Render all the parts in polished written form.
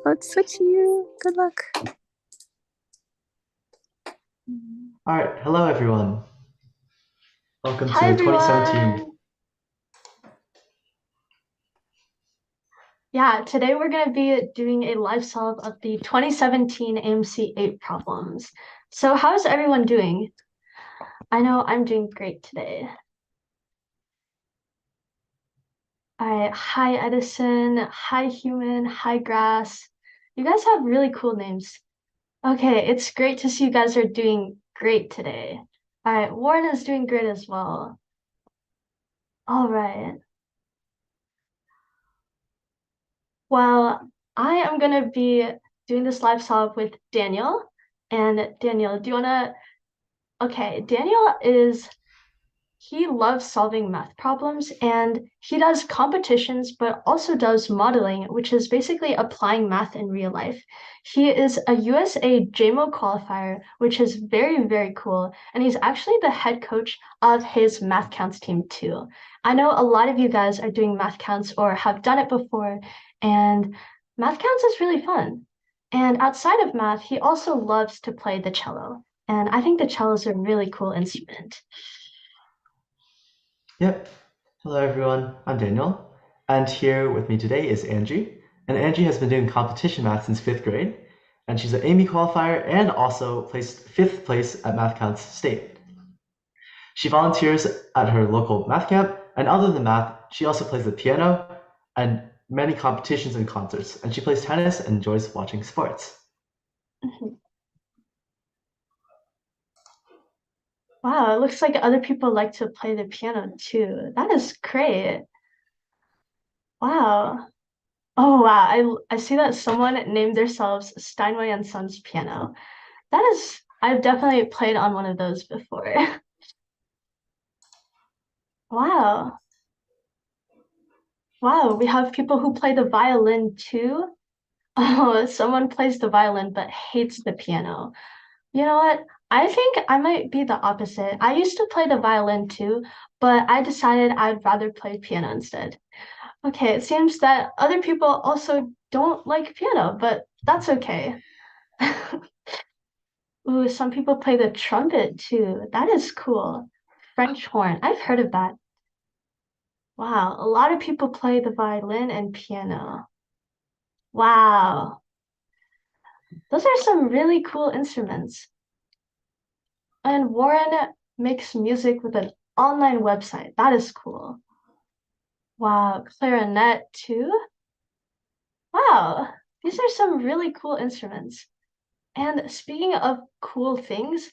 Let's switch you. Good luck. All right, hello everyone. Welcome Hi to 2017. everyone. Yeah, today we're going to be doing a live solve of the 2017 AMC 8 problems. So how's everyone doing? I know I'm doing great today. All right, hi Edison, hi Human, hi Grass. You guys have really cool names. Okay, it's great to see you guys are doing great today. All right, Warren is doing great as well. All right. Well, I am going to be doing this live solve with Daniel. And Daniel, do you want to? Okay, he loves solving math problems and he does competitions, but also does modeling, which is basically applying math in real life. He is a USA JMO qualifier, which is very, very cool. And he's actually the head coach of his math counts team too. I know a lot of you guys are doing math counts or have done it before, and math counts is really fun. And outside of math, he also loves to play the cello. And I think the cello is a really cool instrument. Yep. Hello everyone. I'm Daniel, and here with me today is Angie. And Angie has been doing competition math since 5th grade, and she's an Amy qualifier and also placed 5th place at Math Counts State. She volunteers at her local math camp, and other than math, she also plays the piano and many competitions and concerts, and she plays tennis and enjoys watching sports. Wow, it looks like other people like to play the piano too. That is great. Wow. Oh wow, I see that someone named themselves Steinway and Sons Piano. I've definitely played on one of those before. Wow. Wow, we have people who play the violin too. Oh, someone plays the violin but hates the piano. You know what? I think I might be the opposite. I used to play the violin too, but I decided I'd rather play piano instead. Okay, it seems that other people also don't like piano, but that's okay. Ooh, some people play the trumpet too. That is cool. French horn. I've heard of that. Wow, a lot of people play the violin and piano. Wow. Those are some really cool instruments. And Warren makes music with an online website. That is cool. Wow, clarinet too. Wow, these are some really cool instruments. And speaking of cool things,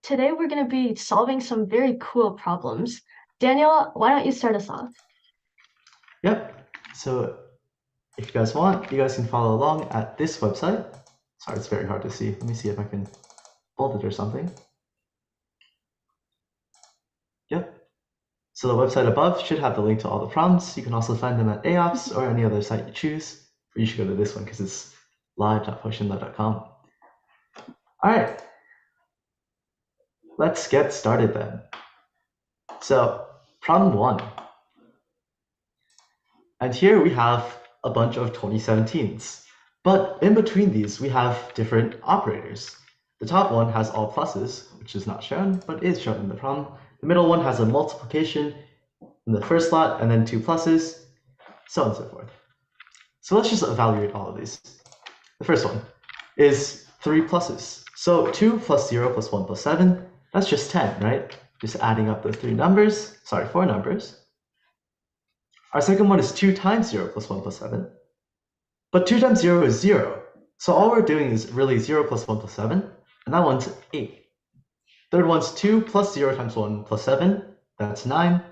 today we're going to be solving some very cool problems. Daniel, why don't you start us off? Yep. So if you guys want, you guys can follow along at this website. Sorry, it's very hard to see. Let me see if I can bold it or something. Yep. So the website above should have the link to all the problems. You can also find them at AOPS or any other site you choose. Or you should go to this one because it's live.poshenloh.com. All right, let's get started then. So problem 1. And here we have a bunch of 2017s. But in between these, we have different operators. The top one has all pluses, which is not shown, but is shown in the problem. The middle one has a multiplication in the first slot, and then 2 pluses, so on and so forth. So let's just evaluate all of these. The first one is 3 pluses. So 2 plus 0 plus 1 plus 7, that's just 10, right? Just adding up those 4 numbers. Our second one is 2 times 0 plus 1 plus 7. But 2 times 0 is 0. So all we're doing is really 0 plus 1 plus 7, and that one's 8. Third one's 2 plus 0 times 1 plus 7, that's 9.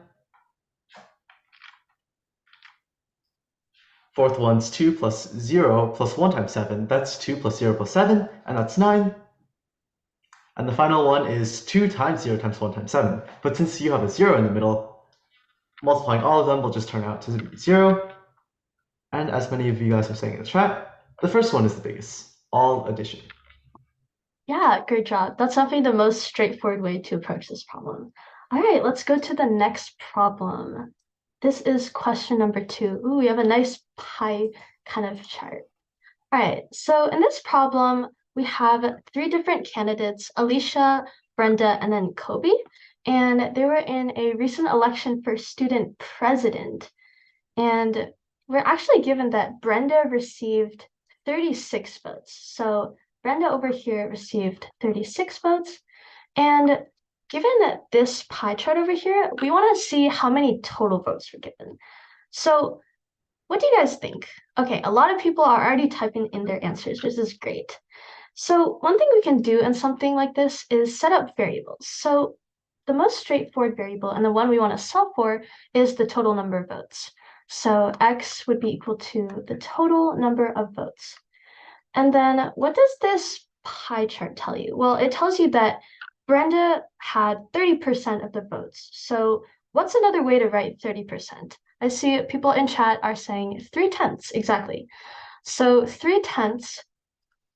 Fourth one's 2 plus 0 plus 1 times 7, that's 2 plus 0 plus 7, and that's 9. And the final one is 2 times 0 times 1 times 7. But since you have a 0 in the middle, multiplying all of them will just turn out to be 0. And as many of you guys are saying in the chat, the first one is the biggest, all addition. Yeah, great job. That's definitely the most straightforward way to approach this problem. All right, let's go to the next problem. This is question number 2. Ooh, we have a nice pie kind of chart. All right, so in this problem, we have three different candidates, Alicia, Brenda, and then Kobe. And they were in a recent election for student president. And we're actually given that Brenda received 36 votes. So Brenda over here received 36 votes. And given that this pie chart over here, we want to see how many total votes were given. So what do you guys think? Okay, a lot of people are already typing in their answers, which is great. So one thing we can do in something like this is set up variables. So the most straightforward variable and the one we want to solve for is the total number of votes. So x would be equal to the total number of votes. And then what does this pie chart tell you? Well, it tells you that Brenda had 30% of the votes. So what's another way to write 30%? I see people in chat are saying 3/10, exactly. So 3/10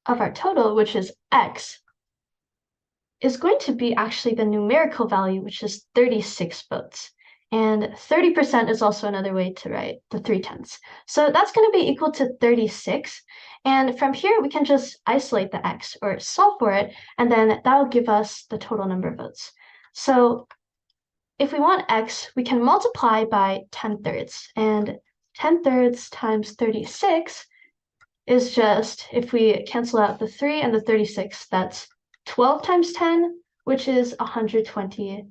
of our total, which is x, is going to be actually the numerical value, which is 36 votes. And 30% is also another way to write the 3/10. So that's going to be equal to 36. And from here, we can just isolate the x or solve for it, and then that'll give us the total number of votes. So if we want x, we can multiply by 10/3. And 10/3 times 36 is just, if we cancel out the 3 and the 36, that's 12 times 10, which is 120.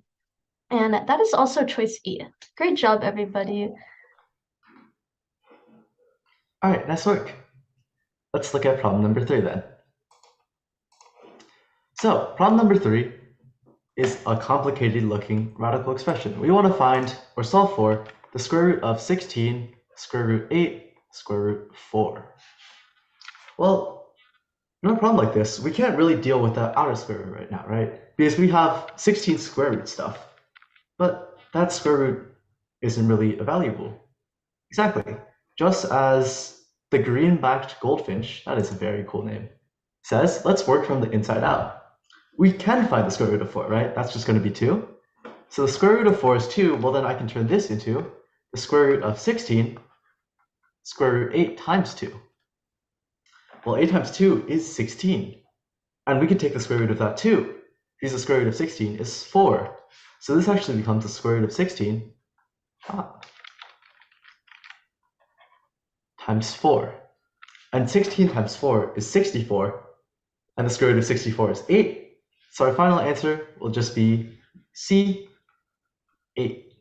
And that is also choice E. Great job, everybody. All right, nice work. Let's look at problem number 3 then. So problem number 3 is a complicated looking radical expression. We want to find or solve for the square root of 16, square root 8, square root 4. Well, in a problem like this, we can't really deal with the outer square root right now, right? Because we have 16 square root stuff, but that square root isn't really valuable. Exactly. Just as the green-backed goldfinch, that is a very cool name, says, let's work from the inside out. We can find the square root of 4, right? That's just going to be 2. So the square root of 4 is 2. Well, then I can turn this into the square root of 16, square root 8 times 2. Well, 8 times 2 is 16. And we can take the square root of that too, because the square root of 16 is 4. So this actually becomes the square root of 16 times 4. And 16 times 4 is 64. And the square root of 64 is 8. So our final answer will just be C, 8.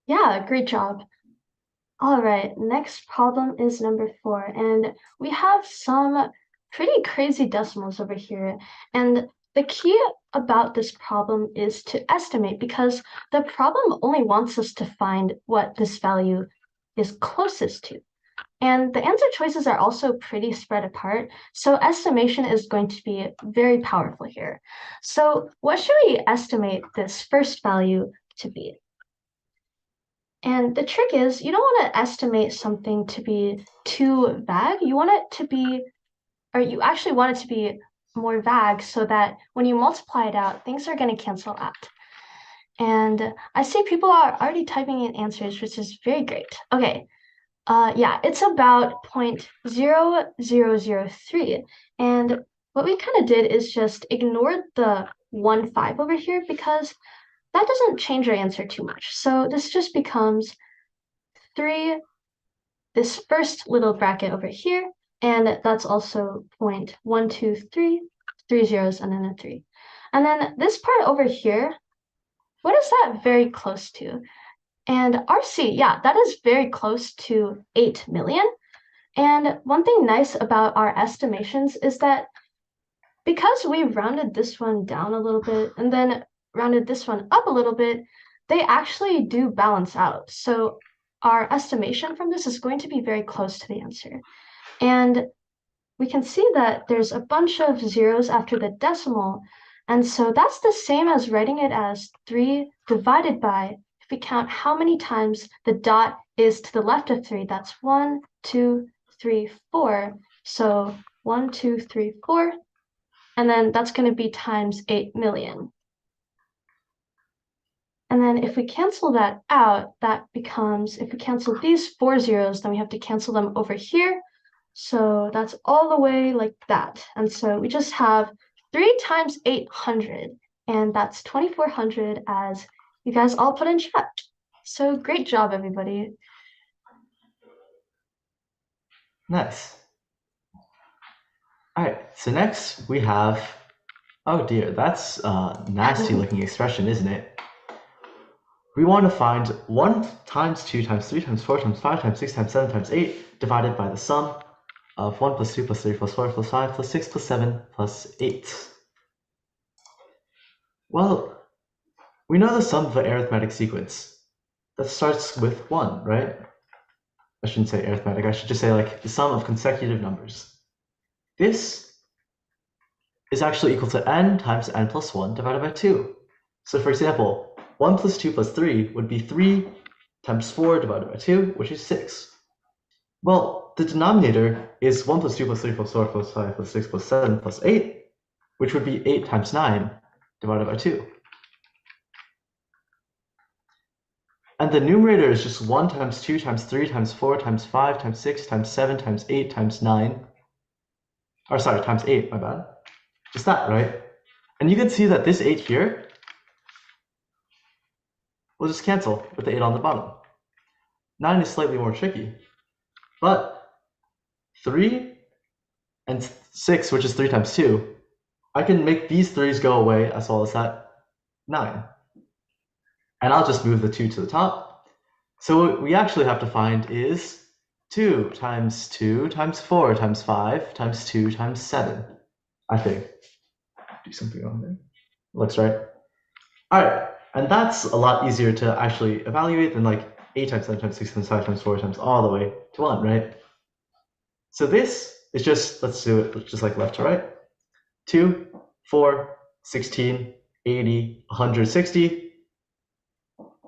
Yeah, great job. All right, next problem is number 4. And we have some pretty crazy decimals over here. And the key about this problem is to estimate, because the problem only wants us to find what this value is closest to. And the answer choices are also pretty spread apart, so estimation is going to be very powerful here. So what should we estimate this first value to be? And the trick is, you don't want to estimate something to be too vague. You want it to be, or you actually want it to be more vague so that when you multiply it out, things are going to cancel out. And I see people are already typing in answers, which is very great. Okay. Yeah, it's about 0.0003. And what we kind of did is just ignore the 1/5 over here, because that doesn't change our answer too much. So this just becomes 3, this first little bracket over here, and that's also 0.123, 3 zeros, and then a 3. And then this part over here, what is that very close to? And RC, yeah, that is very close to 8 million. And one thing nice about our estimations is that because we rounded this one down a little bit and then rounded this one up a little bit, they actually do balance out. So our estimation from this is going to be very close to the answer. And we can see that there's a bunch of zeros after the decimal. And so that's the same as writing it as 3 divided by, if we count how many times the dot is to the left of 3, that's 1, 2, 3, 4. So 1, 2, 3, 4. And then that's going to be times 8 million. And then if we cancel that out, that becomes, if we cancel these 4 zeros, then we have to cancel them over here. So that's all the way like that. And so we just have 3 times 800, and that's 2400 as you guys all put in chat. So great job, everybody. Nice. All right, so next we have, oh dear, that's a nasty looking expression, isn't it? We want to find 1 times 2 times 3 times 4 times 5 times 6 times 7 times 8 divided by the sum of 1 plus 2 plus 3 plus 4 plus 5 plus 6 plus 7 plus 8. Well, we know the sum of an arithmetic sequence. That starts with 1, right? I shouldn't say arithmetic, I should just say like the sum of consecutive numbers. This is actually equal to n times n plus 1 divided by 2. So for example, 1 plus 2 plus 3 would be 3 times 4 divided by 2, which is 6. Well, the denominator is 1 plus 2 plus 3 plus 4 plus 5 plus 6 plus 7 plus 8, which would be 8 times 9 divided by 2. And the numerator is just 1 times 2 times 3 times 4 times 5 times 6 times 7 times 8 times 9. Or sorry, times 8, my bad. Just that, right? And you can see that this 8 here will just cancel with the 8 on the bottom. 9 is slightly more tricky. But 3 and 6, which is 3 times 2, I can make these 3's go away as well as that 9. And I'll just move the 2 to the top. So what we actually have to find is 2 times 4 times 5 times 2 times 7, I think. Do something wrong there. Looks right. All right, and that's a lot easier to actually evaluate than like 8 times 7 times 6 times 5 times 4 times all the way to 1, right? So this is just, let's do it just like left to right. 2, 4, 16, 80, 160,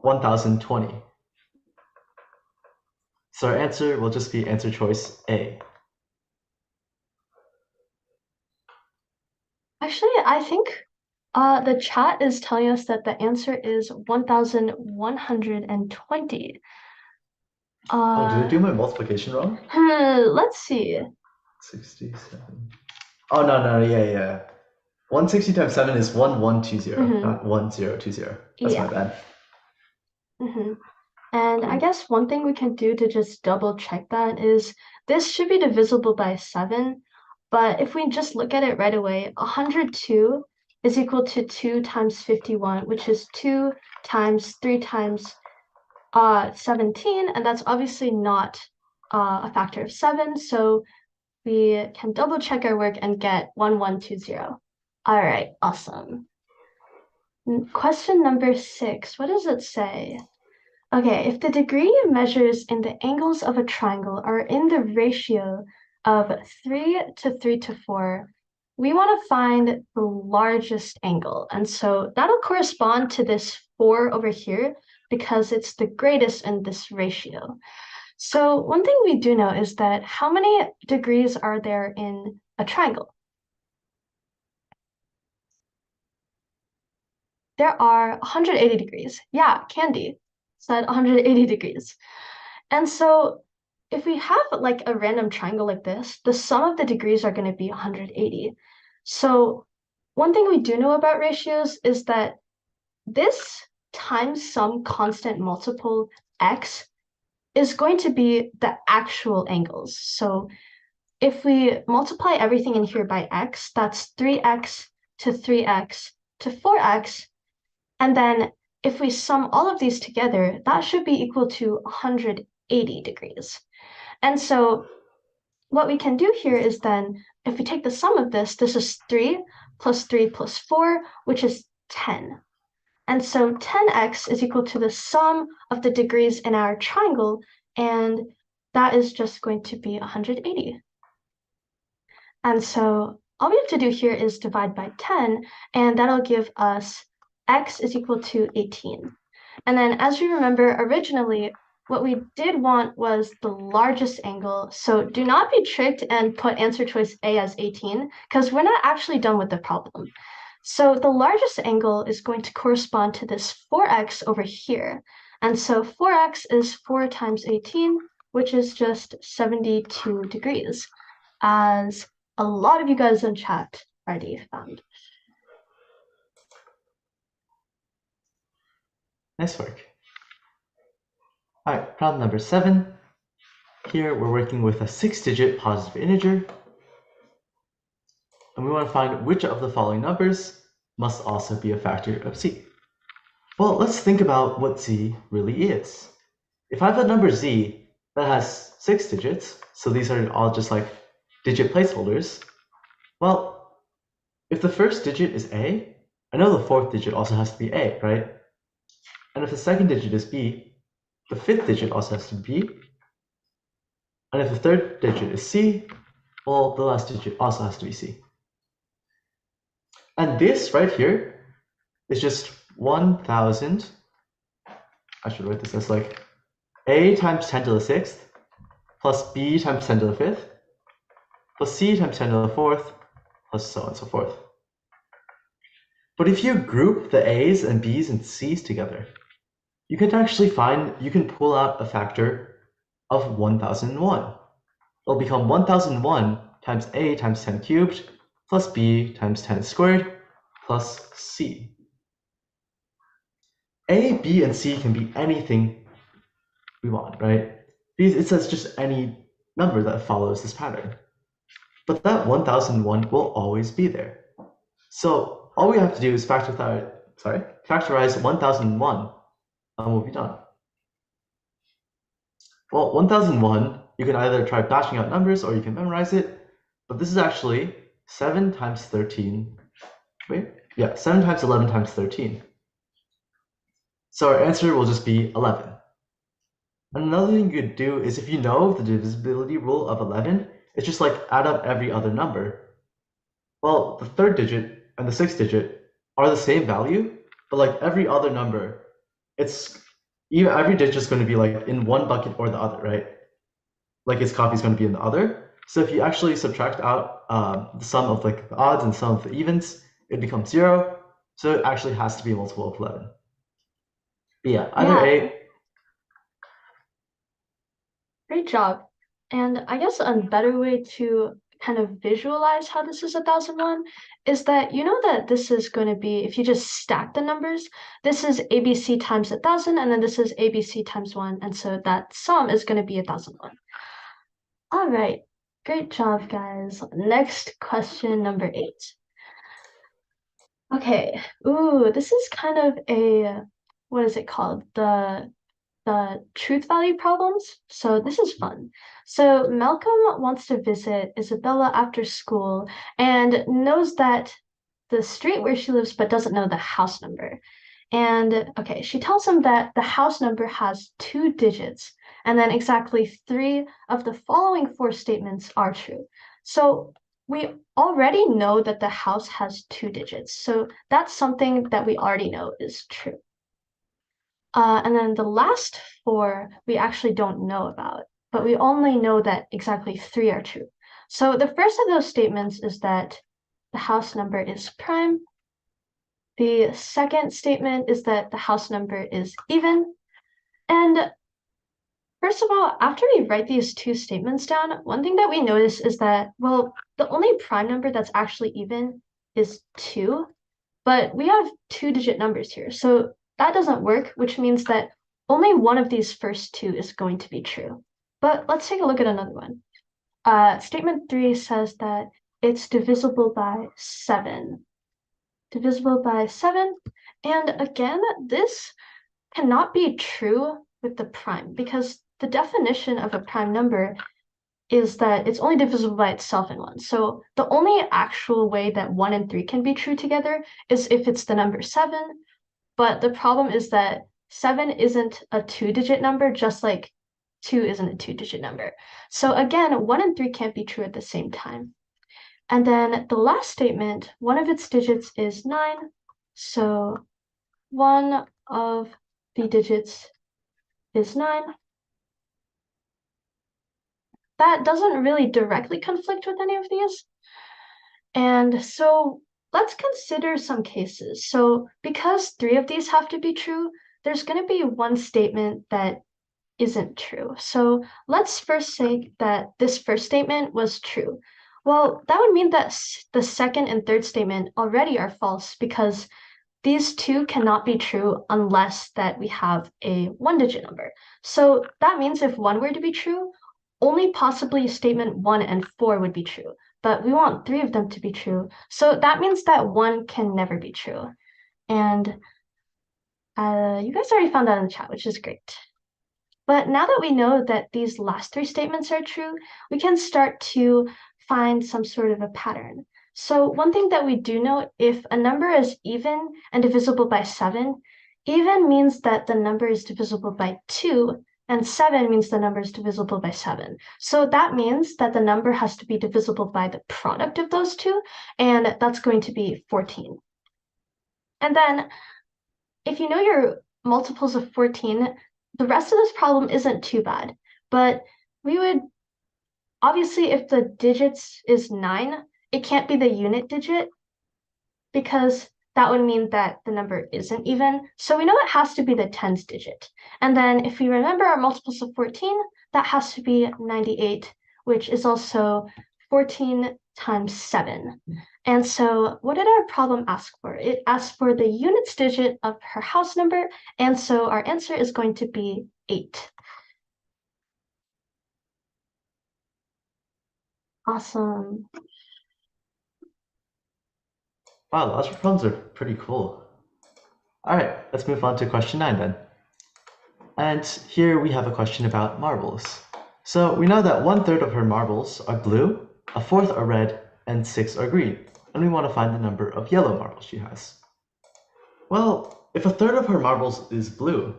1020. So our answer will just be answer choice A. Actually, I think the chat is telling us that the answer is 1120. Oh, did I do my multiplication wrong? Let's see. 67. Oh, no, yeah. 160 times 7 is 1120, not 1020. That's my bad. And I guess one thing we can do to just double check that is this should be divisible by 7, but if we just look at it right away, 102 is equal to 2 times 51, which is 2 times 3 times 17, and that's obviously not a factor of 7, so we can double check our work and get 1120. All right, awesome. Question number 6, what does it say? Okay, if the degree measures in the angles of a triangle are in the ratio of 3 to 3 to 4, we want to find the largest angle. And so that'll correspond to this 4 over here because it's the greatest in this ratio. So one thing we do know is that how many degrees are there in a triangle? There are 180 degrees. Yeah, Candy said 180 degrees. And so if we have like a random triangle like this, the sum of the degrees are going to be 180. So one thing we do know about ratios is that this times some constant multiple x is going to be the actual angles. So if we multiply everything in here by x, that's 3x to 3x to 4x. And then if we sum all of these together, that should be equal to 180 degrees. And so what we can do here is then, if we take the sum of this, this is 3 plus 3 plus 4, which is 10. And so 10x is equal to the sum of the degrees in our triangle, and that is just going to be 180. And so all we have to do here is divide by 10, and that'll give us x is equal to 18. And then as you remember, originally, what we did want was the largest angle. So do not be tricked and put answer choice A as 18, because we're not actually done with the problem. So the largest angle is going to correspond to this 4x over here. And so 4x is 4 times 18, which is just 72 degrees, as a lot of you guys in chat already found. Nice work. All right, problem number 7. Here we're working with a 6-digit positive integer, and we want to find which of the following numbers must also be a factor of z. Well, let's think about what z really is. If I have a number z that has 6 digits, so these are all just like digit placeholders, well, if the first digit is a, I know the 4th digit also has to be a, right? And if the second digit is b, the 5th digit also has to be b. And if the third digit is c, well, the last digit also has to be c. And this right here is just 1,000. I should write this as like a times 10 to the 6th plus b times 10 to the 5th plus c times 10 to the 4th plus so on and so forth. But if you group the a's and b's and c's together, you can pull out a factor of 1001. It'll become 1001 times a times 10 cubed plus b times 10 squared plus c. A, b, and c can be anything we want, right? It says just any number that follows this pattern. But that 1001 will always be there. So all we have to do is factorize 1001 and we'll be done. Well, 1001, you can either try bashing out numbers or you can memorize it, but this is actually 7 times 13. 7 times 11 times 13. So our answer will just be 11. Another thing you could do is if you know the divisibility rule of 11, it's just like add up every other number. Well, the 3rd digit and the 6th digit are the same value, but like every other number, every digit is going to be like in one bucket or the other, right? Like its copy is going to be in the other. So if you actually subtract out the sum of like the odds and sum of the evens, it becomes 0. So it actually has to be a multiple of 11. But yeah, either A. Great job. And I guess a better way to kind of visualize how this is 1001 is that you know that this is going to be, if you just stack the numbers, this is ABC times 1000, and then this is ABC times 1, and so that sum is going to be 1001. All right, great job, guys. Next question, number 8. Okay, ooh, this is kind of a, what is it called? The truth value problems. So this is fun. So Malcolm wants to visit Isabella after school and knows that the street where she lives, but doesn't know the house number. And okay, she tells him that the house number has 2 digits, and then exactly 3 of the following 4 statements are true. So we already know that the house has 2 digits. So that's something that we already know is true. And then the last 4 we actually don't know about, but we only know that exactly 3 are true. So the first of those statements is that the house number is prime. The second statement is that the house number is even. And first of all, after we write these 2 statements down, one thing that we notice is that, well, the only prime number that's actually even is 2, but we have 2-digit numbers here. So that doesn't work, which means that only one of these first 2 is going to be true. But let's take a look at another one. Statement 3 says that it's divisible by 7. Divisible by 7. And again, this cannot be true with the prime because the definition of a prime number is that it's only divisible by itself in 1. So the only actual way that 1 and 3 can be true together is if it's the number 7. But the problem is that 7 isn't a 2-digit number, just like 2 isn't a 2-digit number. So again, 1 and 3 can't be true at the same time. And then the last statement, one of its digits is 9. So one of the digits is 9. That doesn't really directly conflict with any of these. And so let's consider some cases. So because three of these have to be true, there's going to be one statement that isn't true. So let's first say that this first statement was true. Well, that would mean that the second and third statement already are false because these two cannot be true unless that we have a one-digit number. So that means if one were to be true, only possibly statement 1 and 4 would be true, but we want three of them to be true. So that means that 1 can never be true. And you guys already found that in the chat, which is great. But now that we know that these last three statements are true, we can start to find some sort of a pattern. So one thing that we do know, if a number is even and divisible by 7, even means that the number is divisible by 2, and 7 means the number is divisible by 7. So that means that the number has to be divisible by the product of those two, and that's going to be 14. And then if you know your multiples of 14, the rest of this problem isn't too bad, but we would obviously, if the digits is 9, it can't be the unit digit because that would mean that the number isn't even. So we know it has to be the tens digit. And then if we remember our multiples of 14, that has to be 98, which is also 14 times 7. And so what did our problem ask for? It asked for the units digit of her house number, and so our answer is going to be 8. Awesome. Wow, the algebra problems are pretty cool. All right, let's move on to question 9 then. And here we have a question about marbles. So we know that 1/3 of her marbles are blue, 1/4 are red, and 6 are green. And we want to find the number of yellow marbles she has. Well, if 1/3 of her marbles is blue,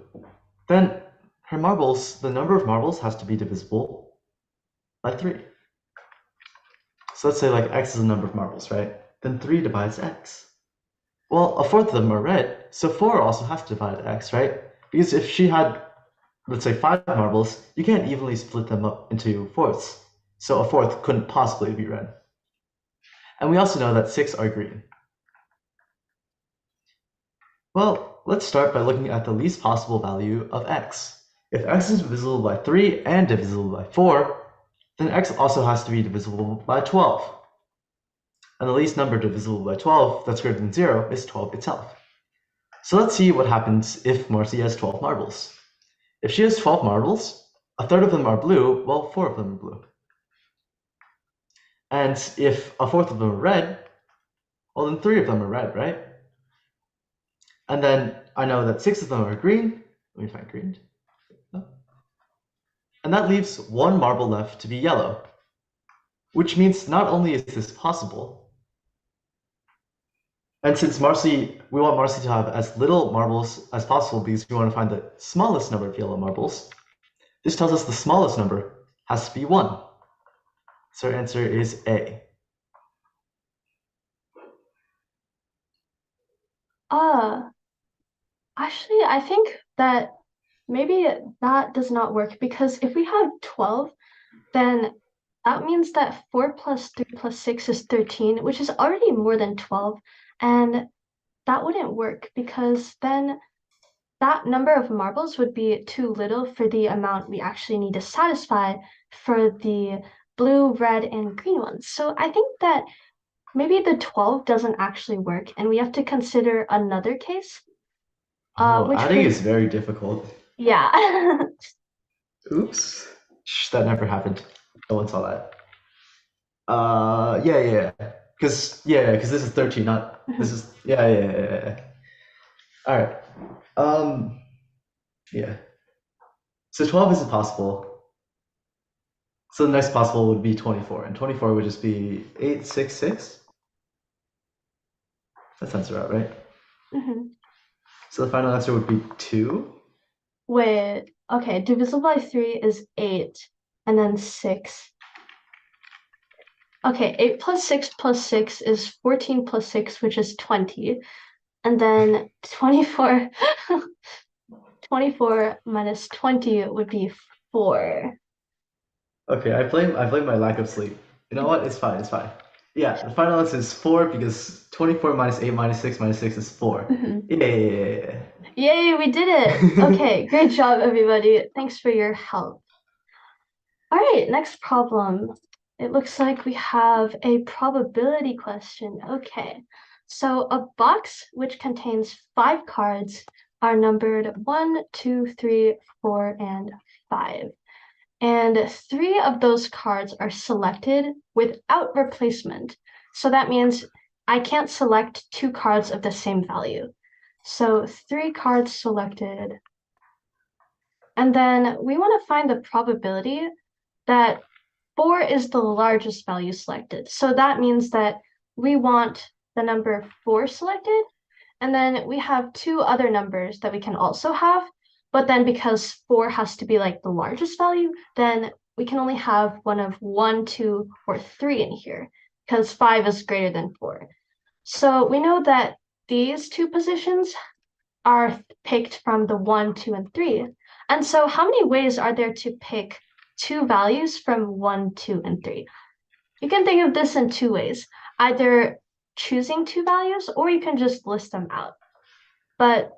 then her marbles, the number of marbles has to be divisible by 3. So let's say like x is the number of marbles, right? Then 3 divides x. Well, 1/4 of them are red, so 4 also has to divide x, right? Because if she had, let's say, 5 marbles, you can't evenly split them up into fourths. So 1/4 couldn't possibly be red. And we also know that 6 are green. Well, let's start by looking at the least possible value of x. If x is divisible by 3 and divisible by 4, then x also has to be divisible by 12. And the least number divisible by 12 that's greater than 0 is 12 itself. So let's see what happens if Marcy has 12 marbles. If she has 12 marbles, 1/3 of them are blue, well, 4 of them are blue. And if 1/4 of them are red, well, then 3 of them are red, right? And then I know that 6 of them are green. Let me find green. And that leaves 1 marble left to be yellow, which means not only is this possible, and since we want Marcy to have as little marbles as possible because we want to find the smallest number of yellow marbles, this tells us the smallest number has to be 1. So our answer is A. Actually, I think that maybe that does not work because if we have 12, then that means that 4 plus 3 plus 6 is 13, which is already more than 12. And that wouldn't work because then that number of marbles would be too little for the amount we actually need to satisfy for the blue, red, and green ones. So I think that maybe the 12 doesn't actually work, and we have to consider another case. Adding is very difficult. Yeah. Oops. Shh, that never happened. No one saw that. Yeah. Because this is 13, not this is yeah. All right. Yeah. So 12 isn't possible. So the next possible would be 24, and 24 would just be 866. That sounds about right. So the final answer would be 2. Wait, okay, divisible by 3 is 8, and then 6. Okay, 8 plus 6 is 14 plus 6, which is 20. And then 24, 24 minus 20 would be 4. Okay, I blame my lack of sleep. You know what? It's fine. Yeah, the final answer is 4 because 24 minus 8 minus 6 is 4. Yeah. Yay, we did it. Okay, great job, everybody. Thanks for your help. All right, next problem. It looks like we have a probability question. Okay, so a box which contains 5 cards are numbered 1, 2, 3, 4, and 5. And 3 of those cards are selected without replacement. So that means I can't select 2 cards of the same value. So 3 cards selected. And then we want to find the probability that 4 is the largest value selected. So that means that we want the number 4 selected. And then we have 2 other numbers that we can also have. But then because 4 has to be like the largest value, then we can only have one of 1, 2, or 3 in here because 5 is greater than 4. So we know that these 2 positions are picked from the 1, 2, and 3. And so how many ways are there to pick 2 values from 1, 2, and 3? You can think of this in 2 ways, either choosing 2 values or you can just list them out. But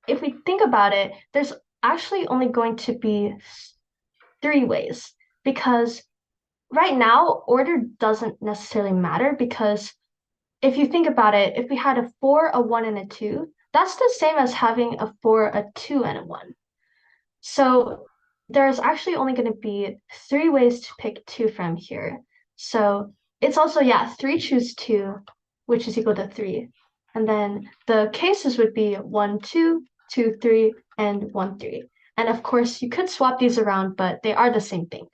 if we think about it, there's actually only going to be 3 ways because right now order doesn't necessarily matter because if you think about it, if we had a 4, a 1, and a 2, that's the same as having a 4, a 2, and a 1. So there's actually only going to be 3 ways to pick 2 from here. So it's also, yeah, 3 choose 2, which is equal to 3. And then the cases would be 1, 2, 2, 3, and 1, 3. And of course, you could swap these around, but they are the same thing.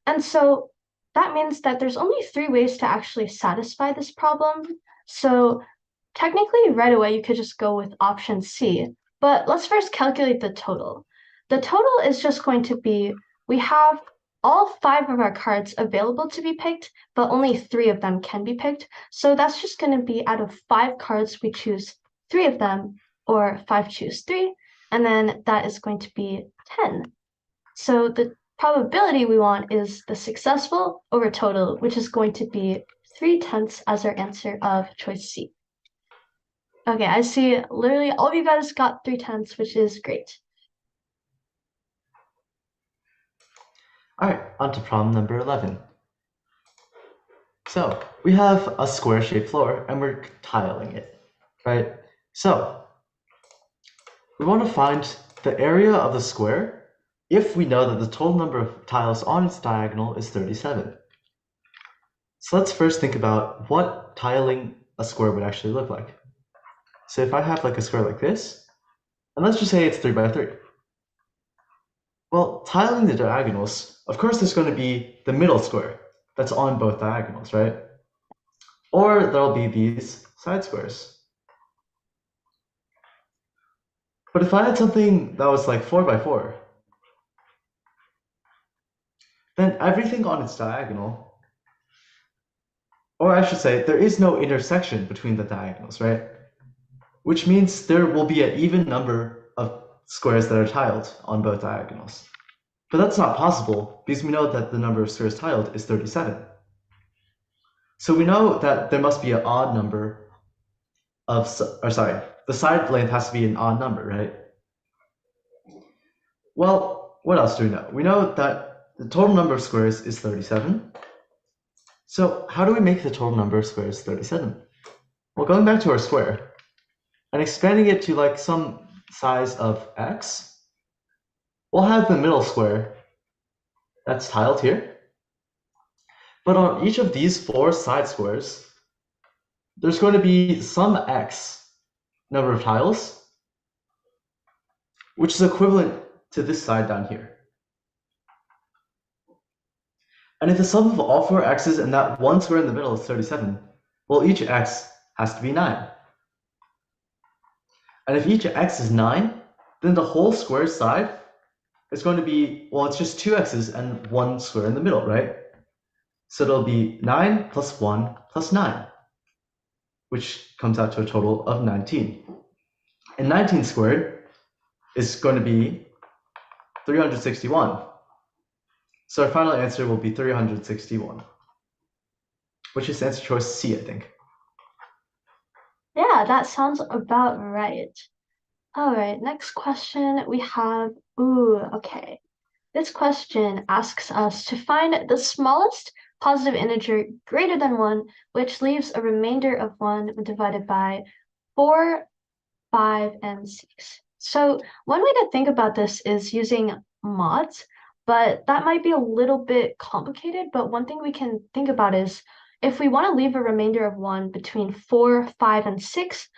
And so that means that there's only 3 ways to actually satisfy this problem. So technically, right away, you could just go with option C. But let's first calculate the total. The total is just going to be, we have all 5 of our cards available to be picked, but only 3 of them can be picked. So that's just going to be out of 5 cards, we choose 3 of them, or 5 choose 3, and then that is going to be 10. So the probability we want is the successful over total, which is going to be 3/10 as our answer of choice C. Okay, I see literally all of you guys got 3/10, which is great. All right, on to problem number 11. So we have a square-shaped floor and we're tiling it, right? So we want to find the area of the square if we know that the total number of tiles on its diagonal is 37. So let's first think about what tiling a square would actually look like. So if I have like a square like this, and let's just say it's 3 by 3. Well, tiling the diagonals, of course there's going to be the middle square that's on both diagonals, right? Or there'll be these side squares. But if I had something that was like 4 by 4, then everything on its diagonal, or I should say, there is no intersection between the diagonals, right? Which means there will be an even number of squares that are tiled on both diagonals. But that's not possible because we know that the number of squares tiled is 37. So we know that there must be an odd number of, the side length has to be an odd number, right? Well, what else do we know? We know that the total number of squares is 37. So how do we make the total number of squares 37? Well, going back to our square and expanding it to like some size of x, we'll have the middle square that's tiled here. But on each of these 4 side squares, there's going to be some x number of tiles, which is equivalent to this side down here. And if the sum of all 4 x's and that one square in the middle is 37, well, each x has to be 9. And if each x is 9, then the whole square side is going to be, well, it's just 2 x's and 1 square in the middle, right? So it'll be 9 plus 1 plus 9, which comes out to a total of 19. And 19 squared is going to be 361. So our final answer will be 361. which is answer choice C, I think. Yeah, that sounds about right. All right, next question we have, okay. This question asks us to find the smallest positive integer greater than 1, which leaves a remainder of 1 divided by 4, 5, and 6. So one way to think about this is using mods, but that might be a little bit complicated. But one thing we can think about is if we want to leave a remainder of 1 between 4, 5, and 6,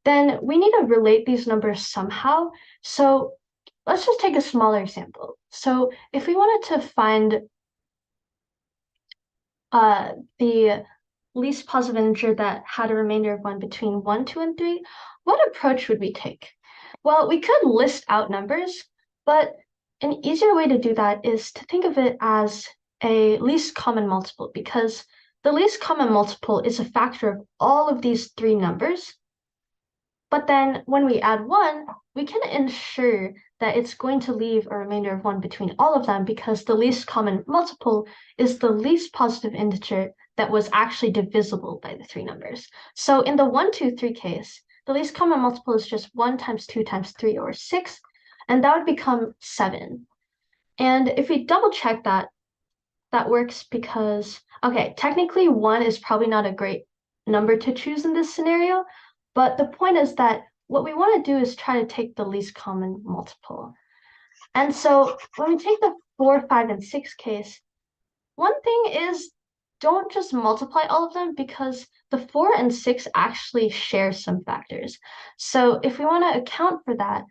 then we need to relate these numbers somehow. So let's just take a smaller example. So if we wanted to find the least positive integer that had a remainder of 1 between 1, 2, and 3, what approach would we take? Well, we could list out numbers, but an easier way to do that is to think of it as a least common multiple, because the least common multiple is a factor of all of these three numbers. But then when we add 1, we can ensure that it's going to leave a remainder of 1 between all of them because the least common multiple is the least positive integer that was actually divisible by the three numbers. So in the 1, 2, 3 case, the least common multiple is just 1 times 2 times 3, or 6, and that would become 7. And if we double check that, that works because, okay, technically 1 is probably not a great number to choose in this scenario, but the point is that what we want to do is try to take the least common multiple. And so when we take the 4, 5, and 6 case, one thing is don't just multiply all of them because the 4 and 6 actually share some factors. So if we want to account for that,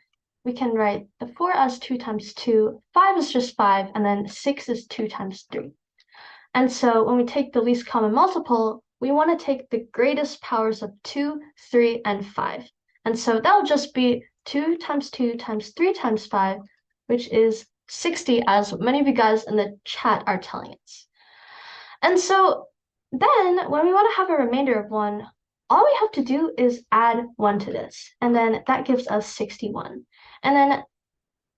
we can write the 4 as 2 times 2, 5 is just 5, and then 6 is 2 times 3. And so when we take the least common multiple, we want to take the greatest powers of 2, 3, and 5. And so that'll just be 2 times 2 times 3 times 5, which is 60, as many of you guys in the chat are telling us. And so then when we want to have a remainder of 1, all we have to do is add 1 to this, and then that gives us 61. And then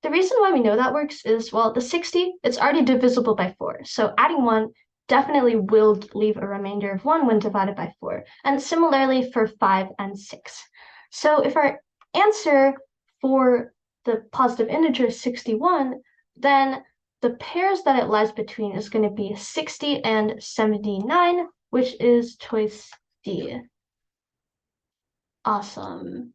the reason why we know that works is, well, the 60, it's already divisible by 4. So adding 1 definitely will leave a remainder of 1 when divided by 4. And similarly for 5 and 6. So if our answer for the positive integer is 61, then the pairs that it lies between is going to be 60 and 79, which is choice D. Awesome.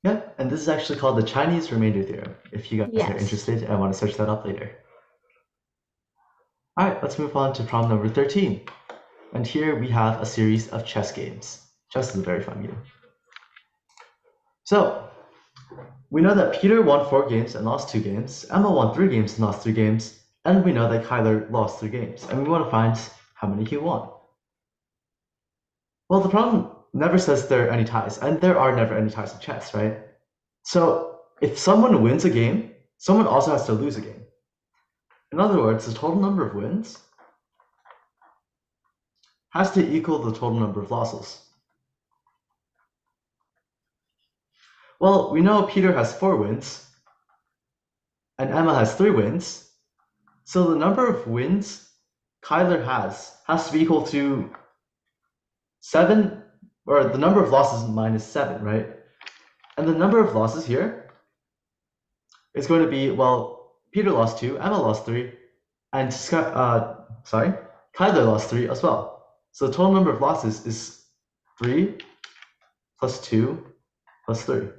Yeah, and this is actually called the Chinese remainder theorem, if you guys are interested and want to search that up later. All right, let's move on to problem number 13. And here we have a series of chess games. Chess is a very fun game. So, we know that Peter won 4 games and lost 2 games, Emma won 3 games and lost 3 games, and we know that Kyler lost 3 games, and we want to find how many he won. Well, the problem never says there are any ties, and there are never any ties in chess, right? So, if someone wins a game, someone also has to lose a game. In other words, the total number of wins has to equal the total number of losses. Well, we know Peter has 4 wins, and Emma has 3 wins, so the number of wins Kyler has to be equal to 7, or the number of losses minus 7, right? And the number of losses here is going to be, well, Peter lost 2, Emma lost 3, and Kyler lost 3 as well. So the total number of losses is 3 plus 2 plus 3.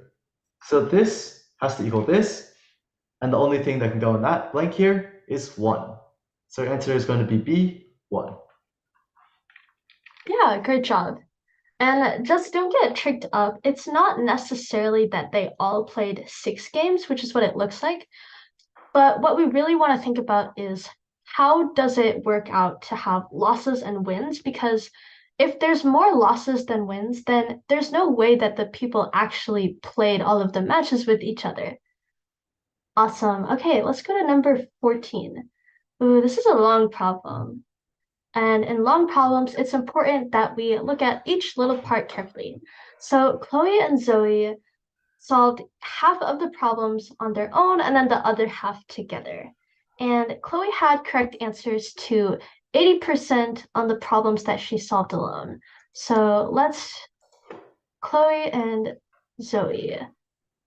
So this has to equal this, and the only thing that can go in that blank here is 1. So our answer is going to be B, 1. Yeah, great job. And just don't get tricked up. It's not necessarily that they all played 6 games, which is what it looks like. But what we really want to think about is how does it work out to have losses and wins? Because if there's more losses than wins, then there's no way that the people actually played all of the matches with each other. Awesome. Okay, let's go to number 14. Ooh, this is a long problem. And in long problems, it's important that we look at each little part carefully. So Chloe and Zoe solved half of the problems on their own and then the other half together. And Chloe had correct answers to 80% on the problems that she solved alone. So let's Chloe and Zoe.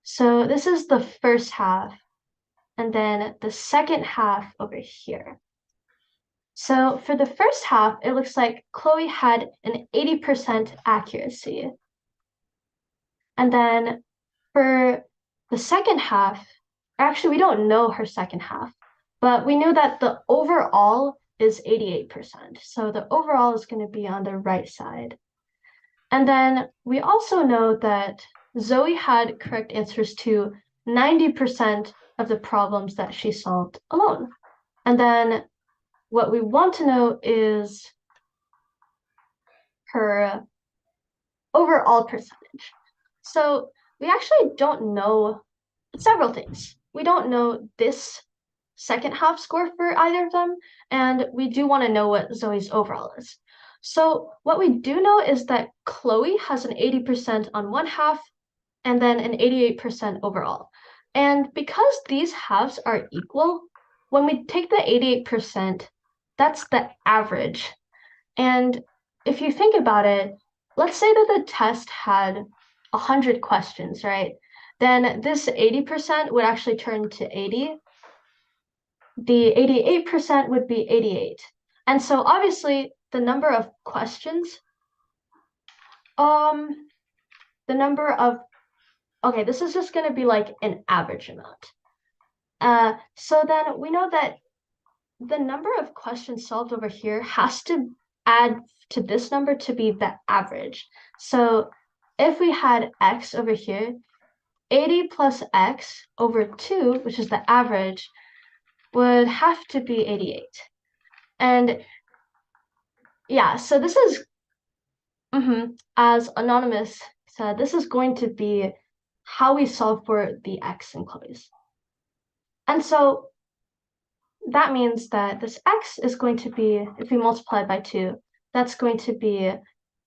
So this is the first half, and then the second half over here. So for the first half, it looks like Chloe had an 80% accuracy. And then for the second half, actually, we don't know her second half, but we know that the overall is 88%. So the overall is going to be on the right side. And then we also know that Zoe had correct answers to 90% of the problems that she solved alone. And then what we want to know is her overall percentage. So we actually don't know several things. We don't know this second half score for either of them, and we do want to know what Zoe's overall is. So what we do know is that Chloe has an 80% on one half and then an 88% overall. And because these halves are equal, when we take the 88%, that's the average. And if you think about it, let's say that the test had 100 questions, right? Then this 80% would actually turn to 80. The 88% would be 88. And so obviously the number of questions, the number of, okay, this is just gonna be like an average amount. So then we know that the number of questions solved over here has to add to this number to be the average. So if we had x over here, 80 plus x over 2, which is the average, would have to be 88. And yeah, so this is, as Anonymous said, this is going to be how we solve for the x in Chloe's. And so that means that this x is going to be, if we multiply by 2, that's going to be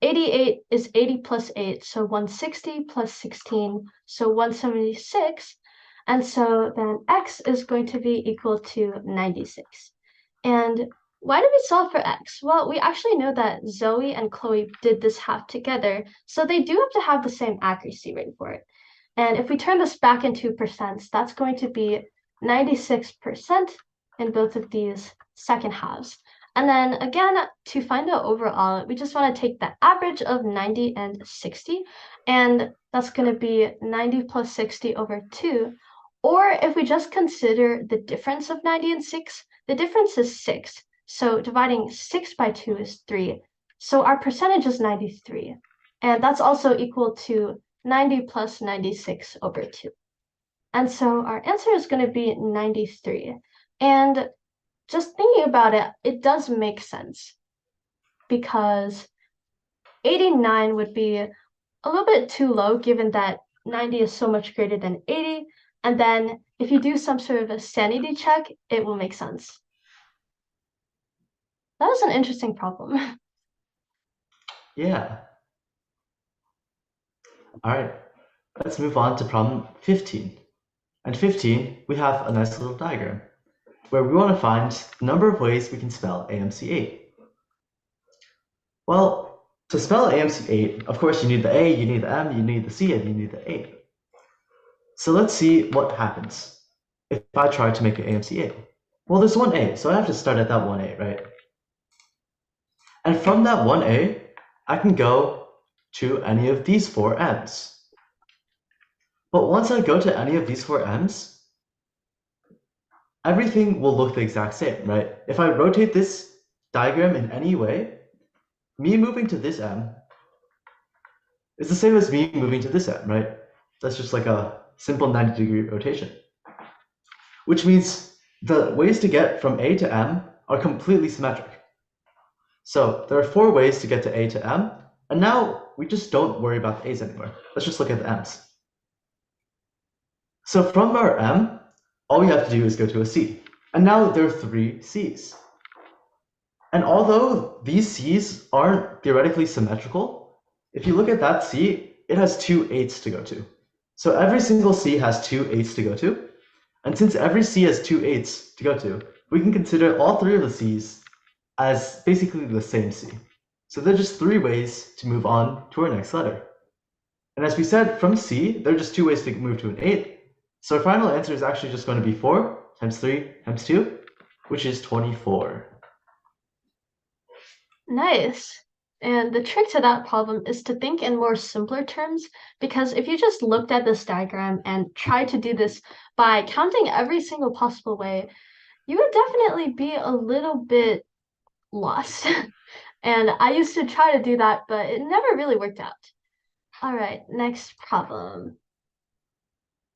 88 is 80 plus 8, so 160 plus 16, so 176. And so then x is going to be equal to 96. And why did we solve for x? Well, we actually know that Zoe and Chloe did this half together, so they do have to have the same accuracy rate for it. And if we turn this back into percents, that's going to be 96% in both of these second halves. And then again, to find out overall, we just want to take the average of 90 and 60, and that's going to be 90 plus 60 over 2. Or if we just consider the difference of 90 and 6, the difference is 6. So dividing 6 by 2 is 3. So our percentage is 93. And that's also equal to 90 plus 96 over 2. And so our answer is going to be 93. And just thinking about it, it does make sense because 89 would be a little bit too low given that 90 is so much greater than 80. And then if you do some sort of a sanity check, it will make sense. That was an interesting problem. Yeah. All right, let's move on to problem 15. And 15, we have a nice little diagram where we want to find the number of ways we can spell AMC8. Well, to spell AMC8, of course, you need the A, you need the M, you need the C, and you need the 8. So let's see what happens if I try to make an AMC8. Well, there's one A, so I have to start at that one A, right? And from that one A, I can go to any of these four M's. But once I go to any of these four M's, everything will look the exact same, right? If I rotate this diagram in any way, me moving to this M is the same as me moving to this M, right? That's just like a simple 90-degree rotation. Which means the ways to get from A to M are completely symmetric. So there are four ways to get to A to M, and now we just don't worry about the A's anymore. Let's just look at the M's. So from our M, all we have to do is go to a C. And now there are three C's. And although these C's aren't theoretically symmetrical, if you look at that C, it has two 8s to go to. So every single C has two 8s to go to. And since every C has two 8s to go to, we can consider all three of the C's as basically the same C. So there are just 3 ways to move on to our next letter. And as we said, from C, there are just 2 ways to move to an 8. So our final answer is actually just going to be 4 times 3 times 2, which is 24. Nice. And the trick to that problem is to think in more simpler terms, because if you just looked at this diagram and tried to do this by counting every single possible way, you would definitely be a little bit lost. And I used to try to do that, but it never really worked out. All right, next problem.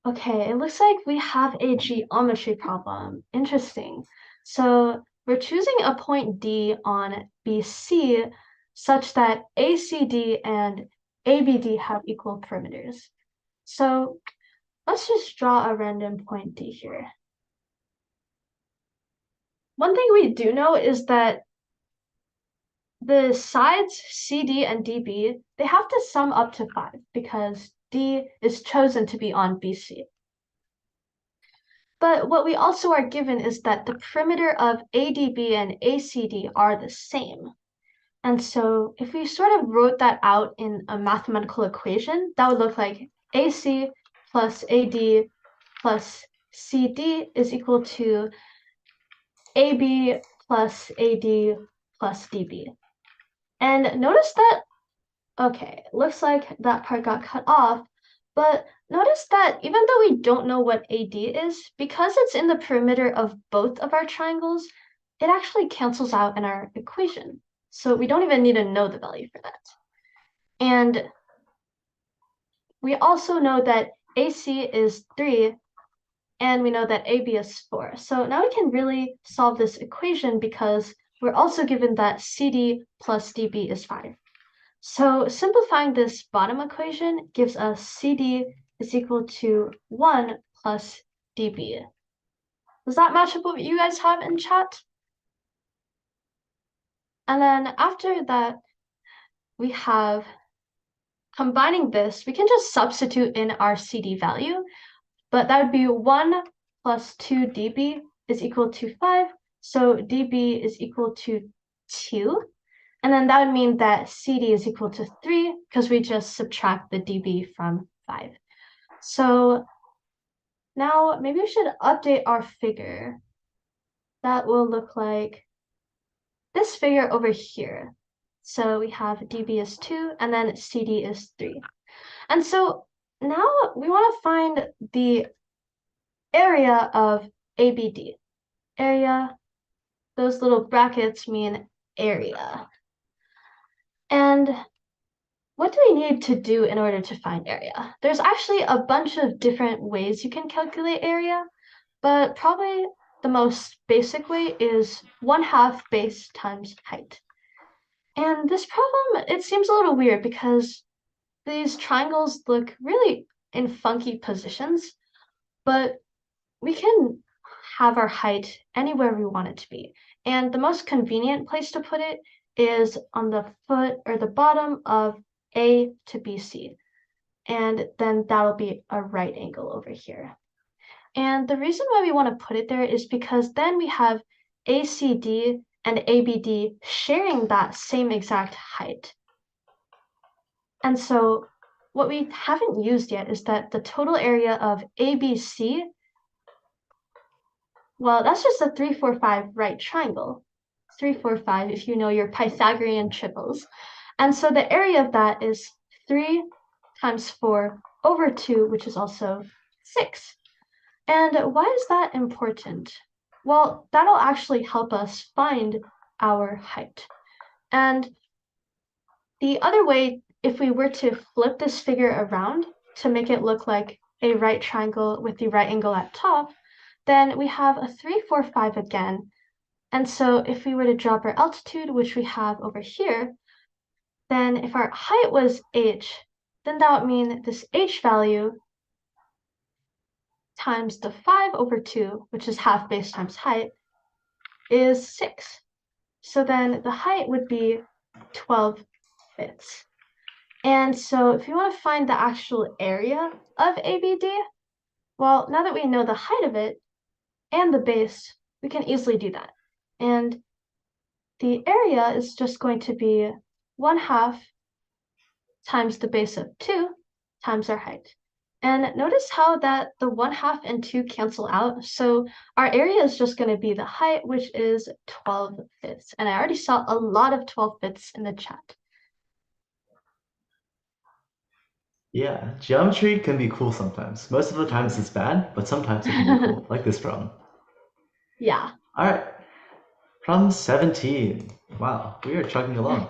Okay, it looks like we have a geometry problem. Interesting. So we're choosing a point D on BC such that ACD and ABD have equal perimeters. So let's just draw a random point D here. One thing we do know is that the sides CD and DB, they have to sum up to 5 because D is chosen to be on BC. But what we also are given is that the perimeter of ADB and ACD are the same. And so if we sort of wrote that out in a mathematical equation, that would look like AC plus AD plus CD is equal to AB plus AD plus DB. And notice that, okay, looks like that part got cut off, but notice that even though we don't know what AD is, because it's in the perimeter of both of our triangles, it actually cancels out in our equation. So we don't even need to know the value for that. And we also know that AC is 3, and we know that AB is 4. So now we can really solve this equation because we're also given that CD plus DB is 5. So simplifying this bottom equation gives us CD is equal to 1 plus DB. Does that match up what you guys have in chat? And then after that, we have combining this, we can just substitute in our CD value, but that would be 1 plus 2 dB is equal to 5. So dB is equal to 2. And then that would mean that CD is equal to 3 because we just subtract the dB from 5. So now maybe we should update our figure. That will look like this figure over here. So we have dB is 2 and then CD is 3. And so now we want to find the area of ABD. Area, those little brackets mean area. And what do we need to do in order to find area? There's actually a bunch of different ways you can calculate area, but probably the most basic way is 1/2 base times height. And this problem, it seems a little weird because these triangles look really in funky positions, but we can have our height anywhere we want it to be. And the most convenient place to put it is on the foot or the bottom of A to BC. And then that'll be a right angle over here. And the reason why we want to put it there is because then we have ACD and ABD sharing that same exact height. And so what we haven't used yet is that the total area of ABC, well, that's just a 3, 4, 5 right triangle. 3, 4, 5 if you know your Pythagorean triples. And so the area of that is 3 times 4 over 2, which is also 6. And why is that important? Well, that'll actually help us find our height. And the other way, if we were to flip this figure around to make it look like a right triangle with the right angle at top, then we have a 3, 4, 5 again. And so if we were to drop our altitude, which we have over here, then if our height was h, then that would mean this h value times the 5 over 2, which is 1/2 base times height, is 6. So then the height would be 12 bits. And so if you want to find the actual area of ABD, well, now that we know the height of it and the base, we can easily do that. And the area is just going to be 1/2 times the base of 2 times our height. And notice how that the 1/2 and 2 cancel out. So our area is just going to be the height, which is 12/5. And I already saw a lot of 12/5 in the chat. Yeah, geometry can be cool sometimes. Most of the times it's bad, but sometimes it can be cool, like this problem. Yeah. All right, problem 17. Wow, we are chugging along.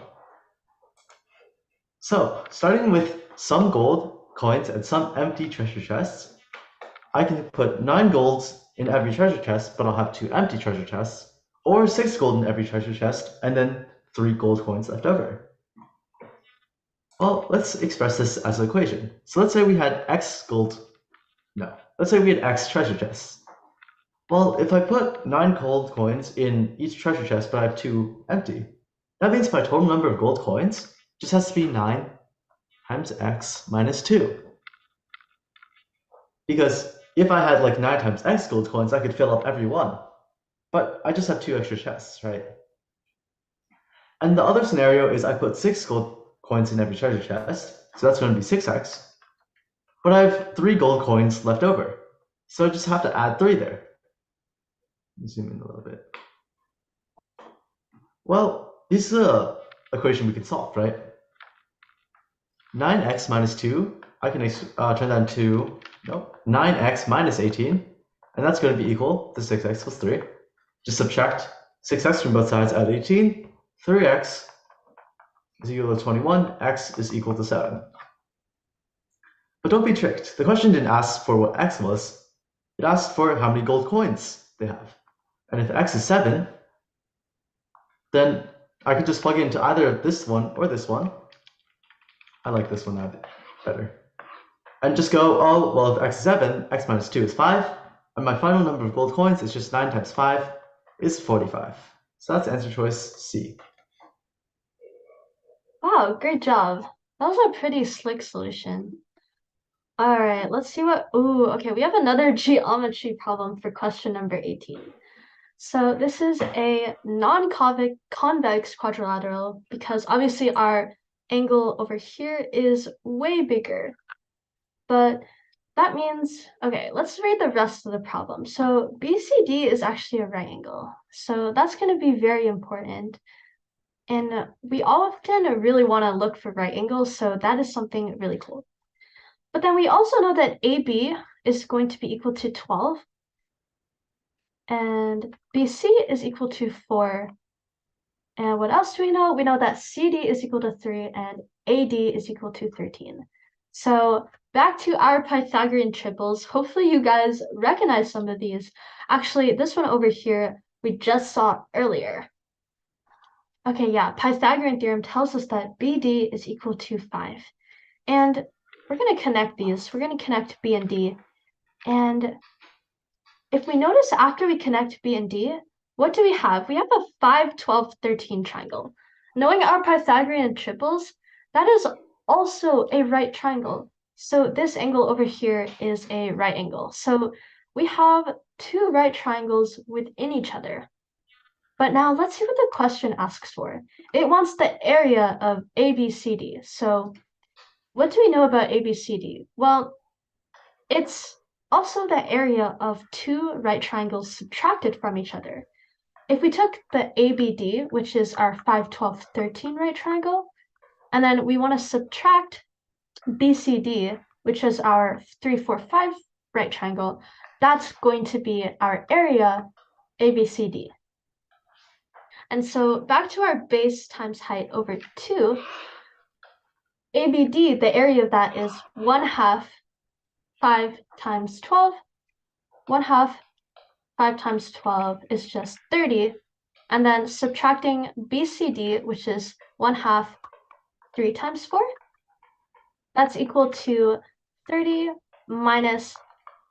So, starting with some gold coins and some empty treasure chests, I can put 9 golds in every treasure chest, but I'll have 2 empty treasure chests, or 6 gold in every treasure chest, and then 3 gold coins left over. Well, let's express this as an equation. So let's say we had let's say we had X treasure chests. Well, if I put 9 gold coins in each treasure chest, but I have 2 empty, that means my total number of gold coins just has to be 9 times X minus 2. Because if I had like 9 times X gold coins, I could fill up every one. But I just have 2 extra chests, right? And the other scenario is I put 6 gold coins in every treasure chest, so that's going to be 6x. But I have 3 gold coins left over, so I just have to add 3 there. Zoom in a little bit. Well, this is an equation we can solve, right? 9x minus 2, I can turn that into 9x minus 18, and that's going to be equal to 6x plus 3. Just subtract 6x from both sides, add 18. 3x is equal to 21, x is equal to 7. But don't be tricked. The question didn't ask for what x was. It asked for how many gold coins they have. And if x is 7, then I could just plug into either this one or this one. I like this one better. And just go, oh, well, if x is 7, x minus 2 is 5, and my final number of gold coins is just 9 times 5 is 45. So that's answer choice C. Wow, great job. That was a pretty slick solution. All right, let's see what. Ooh, okay, we have another geometry problem for question number 18. So this is a non-convex quadrilateral because obviously our angle over here is way bigger. But that means, okay, let's read the rest of the problem. So BCD is actually a right angle. So that's going to be very important. And we often really want to look for right angles, so that is something really cool. But then we also know that AB is going to be equal to 12, and BC is equal to 4. And what else do we know? We know that CD is equal to 3, and AD is equal to 13. So back to our Pythagorean triples. Hopefully you guys recognize some of these. Actually, this one over here, we just saw earlier. Okay, yeah, Pythagorean theorem tells us that BD is equal to 5. And we're going to connect these. We're going to connect B and D. And if we notice after we connect B and D, what do we have? We have a 5, 12, 13 triangle. Knowing our Pythagorean triples, that is also a right triangle. So this angle over here is a right angle. So we have 2 right triangles within each other. But now let's see what the question asks for. It wants the area of ABCD. So what do we know about ABCD? Well, it's also the area of 2 right triangles subtracted from each other. If we took the ABD, which is our 5, 12, 13 right triangle, and then we want to subtract BCD, which is our 3, 4, 5 right triangle, that's going to be our area ABCD. And so back to our base times height over 2, ABD, the area of that is 1/2 5 times 12. 1/2 5 times 12 is just 30. And then subtracting BCD, which is 1/2 3 times 4, that's equal to 30 minus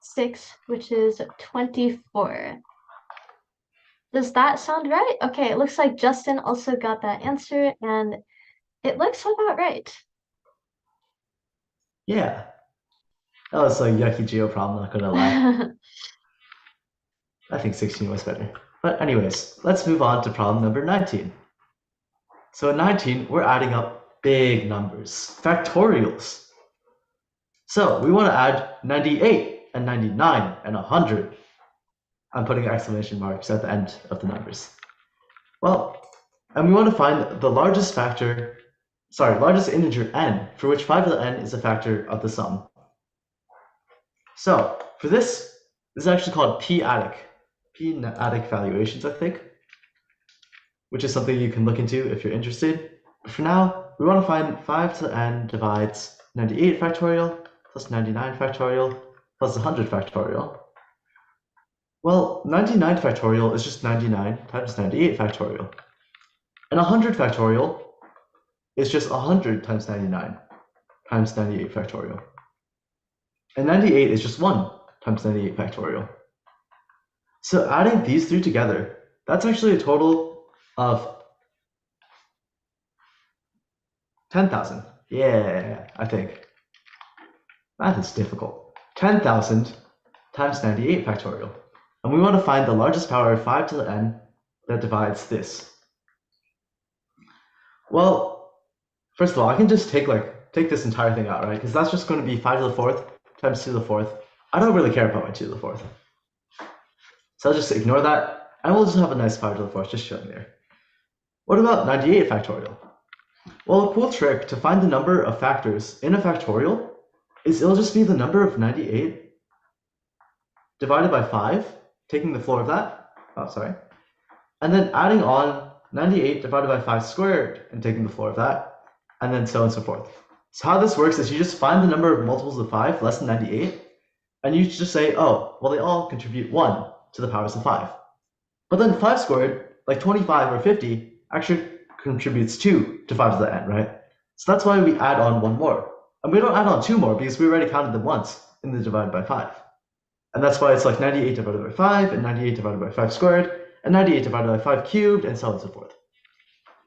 6, which is 24. Does that sound right? Okay, it looks like Justin also got that answer, and it looks about right. Yeah. That was a yucky geo problem, not gonna lie. I think 16 was better. But anyways, let's move on to problem number 19. So in 19, we're adding up big numbers, factorials. So we want to add 98 and 99 and 100. I'm putting exclamation marks at the end of the numbers. Well, and we want to find the largest integer n, for which 5 to the n is a factor of the sum. So for this is actually called p-adic valuations, I think, which is something you can look into if you're interested. But for now, we want to find 5 to the n divides 98 factorial plus 99 factorial plus 100 factorial. Well, 99 factorial is just 99 times 98 factorial. And 100 factorial is just 100 times 99 times 98 factorial. And 98 is just 1 times 98 factorial. So adding these three together, that's actually a total of 10,000. Yeah, I think. Math is difficult. 10,000 times 98 factorial. And we want to find the largest power of 5 to the n that divides this. Well, first of all, I can just take this entire thing out, right? Because that's just going to be 5 to the 4th times 2 to the 4th. I don't really care about my 2 to the 4th. So I'll just ignore that, and we'll just have a nice 5 to the 4th just showing there. What about 98 factorial? Well, a cool trick to find the number of factors in a factorial is it'll just be the number of 98 divided by 5, taking the floor of that, and then adding on 98 divided by 5 squared and taking the floor of that, and then so on and so forth. So how this works is you just find the number of multiples of 5 less than 98, and you just say, oh, well, they all contribute 1 to the powers of 5. But then 5 squared, like 25 or 50, actually contributes 2 to 5 to the n, right? So that's why we add on 1 more. And we don't add on 2 more because we already counted them once in the divided by 5. And that's why it's like 98 divided by 5, and 98 divided by 5 squared, and 98 divided by 5 cubed, and so on and so forth.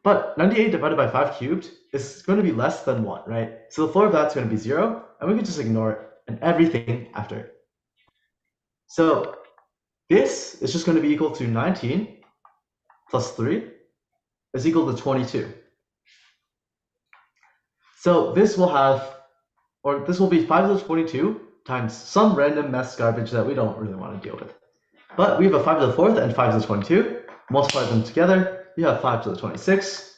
But 98 divided by 5 cubed is going to be less than 1, right? So the floor of that's going to be 0, and we can just ignore it and everything after it. So this is just going to be equal to 19 plus 3 is equal to 22. So this will be 5 to the 22 times some random mess garbage that we don't really want to deal with. But we have a 5 to the 4th and 5 to the 22. Multiply them together, you have 5 to the 26.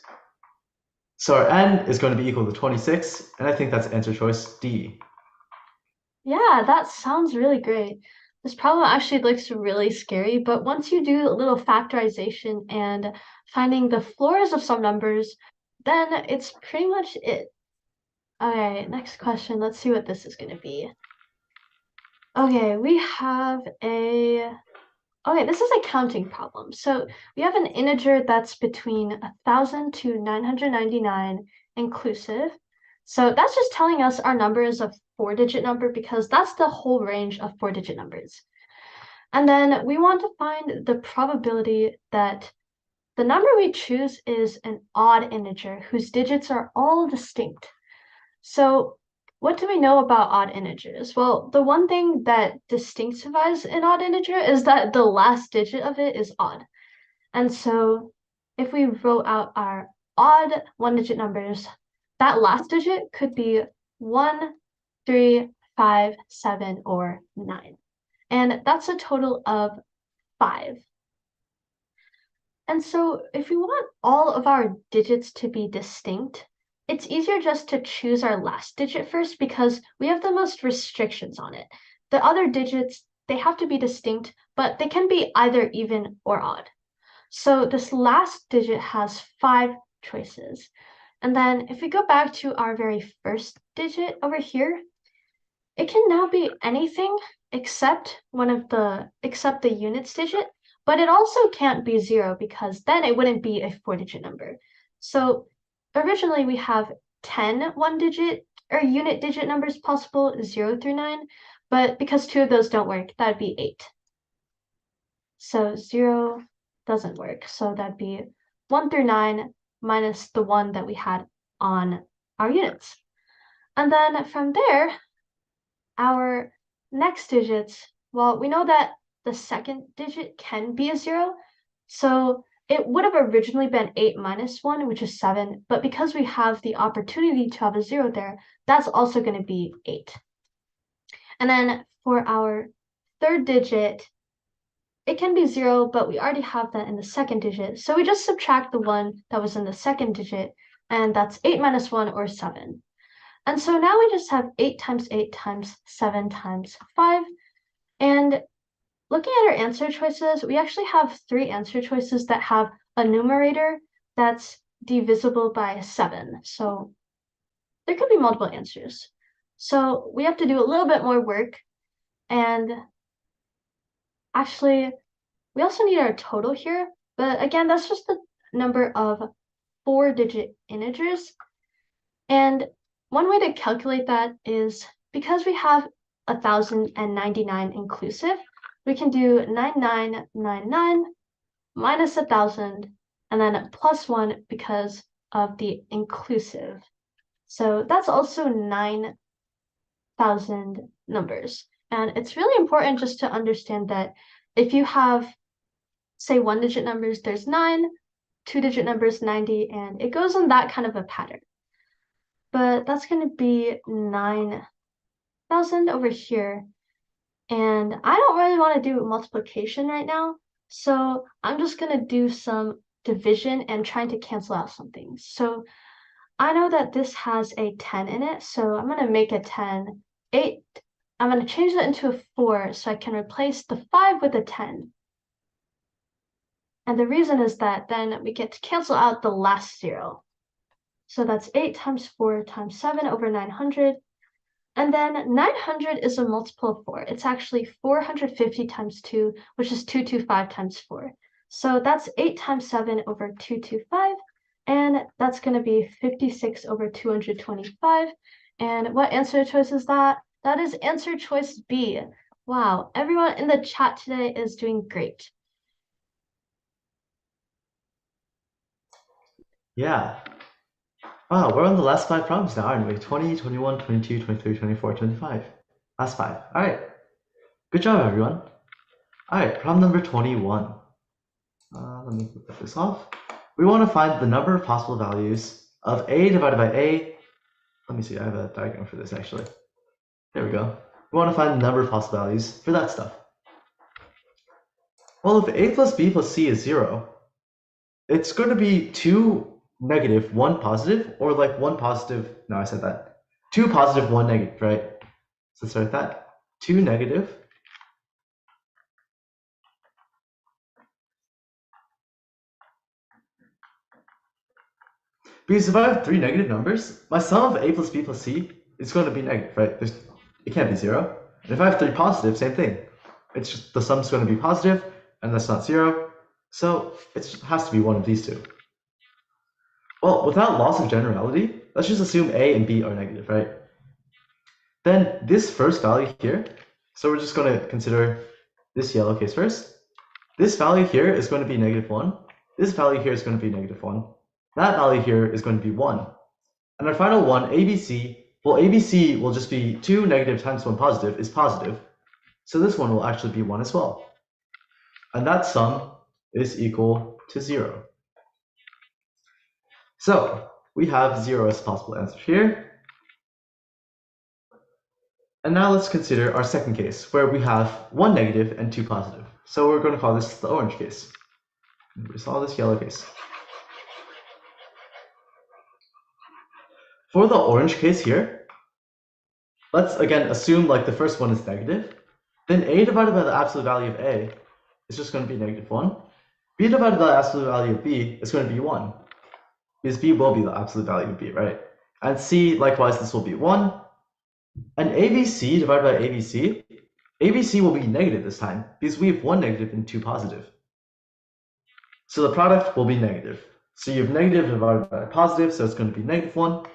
So our n is going to be equal to 26, and I think that's answer choice D. Yeah, that sounds really great. This problem actually looks really scary, but once you do a little factorization and finding the floors of some numbers, then it's pretty much it. Okay, next question. Let's see what this is going to be. Okay, we have okay, this is a counting problem. So we have an integer that's between 1,000 to 999 inclusive. So that's just telling us our number is a 4-digit number because that's the whole range of 4-digit numbers. And then we want to find the probability that the number we choose is an odd integer whose digits are all distinct. So what do we know about odd integers? Well, the one thing that distinctifies an odd integer is that the last digit of it is odd. And so if we wrote out our odd 1-digit numbers, that last digit could be 1, 3, 5, 7, or 9. And that's a total of 5. And so if we want all of our digits to be distinct, it's easier just to choose our last digit first because we have the most restrictions on it. The other digits, they have to be distinct, but they can be either even or odd. So this last digit has 5 choices. And then if we go back to our very first digit over here, it can now be anything except the units digit, but it also can't be 0 because then it wouldn't be a 4-digit number. So originally we have 10 1-digit or unit digit numbers possible, 0 through 9, but because 2 of those don't work, that'd be 8. So 0 doesn't work, so that'd be 1 through 9 minus the 1 that we had on our units. And then from there, our next digits, well, we know that the second digit can be a 0, so it would have originally been 8 minus 1, which is 7, but because we have the opportunity to have a 0 there, that's also going to be 8. And then for our third digit, it can be 0, but we already have that in the second digit. So we just subtract the 1 that was in the second digit, and that's 8 minus 1, or 7. And so now we just have 8 times 8 times 7 times 5. And looking at our answer choices, we actually have 3 answer choices that have a numerator that's divisible by 7. So there could be multiple answers. So we have to do a little bit more work. And actually, we also need our total here. But again, that's just the number of 4-digit integers. And one way to calculate that is because we have 1,099 inclusive, we can do 9999 minus 1,000 and then plus 1 because of the inclusive. So that's also 9,000 numbers. And it's really important just to understand that if you have, say, 1-digit numbers, there's 9, 2-digit numbers, 90, and it goes in that kind of a pattern. But that's going to be 9,000 over here. And I don't really want to do multiplication right now. So I'm just going to do some division and trying to cancel out some things. So I know that this has a 10 in it. So I'm going to make a 10. 8. I'm going to change that into a 4 so I can replace the 5 with a 10. And the reason is that then we get to cancel out the last 0. So that's 8 times 4 times 7 over 900. And then 900 is a multiple of 4. It's actually 450 times 2, which is 225 times 4. So that's 8 times 7 over 225. And that's going to be 56 over 225. And what answer choice is that? That is answer choice B. Wow, everyone in the chat today is doing great. Yeah. Wow, we're on the last 5 problems now, aren't we? 20, 21, 22, 23, 24, 25. Last 5. All right. Good job, everyone. All right, problem number 21. Let me put this off. We want to find the number of possible values of a divided by a. Let me see, I have a diagram for this actually. There we go. We want to find the number of possible values for that stuff. Well, if a plus b plus c is 0, it's going to be 2 negative, 1 positive, or like 1 positive. No, I said that. 2 positive, 1 negative, right? So let's start with that. 2 negative. Because if I have 3 negative numbers, my sum of a plus b plus c is going to be negative, right? It can't be 0. And if I have 3 positive, same thing. It's just the sum's going to be positive, and that's not 0. So it has to be one of these two. Well, without loss of generality, let's just assume a and b are negative, right? Then this first value here, so we're just going to consider this yellow case first. This value here is going to be -1. This value here is going to be -1. That value here is going to be 1. And our final one, ABC, well, ABC will just be 2 negative times 1 positive is positive. So this one will actually be 1 as well. And that sum is equal to 0. So we have 0 as a possible answer here. And now let's consider our second case, where we have 1 negative and 2 positive. So we're going to call this the orange case. We saw this yellow case. For the orange case here, let's again assume like the first one is negative. Then a divided by the absolute value of a is just going to be -1. B divided by the absolute value of b is going to be 1. Because b will be the absolute value of b, right? And c, likewise, this will be 1. And ABC divided by ABC, ABC will be negative this time because we have 1 negative and 2 positive. So the product will be negative. So you have negative divided by positive, so it's going to be -1.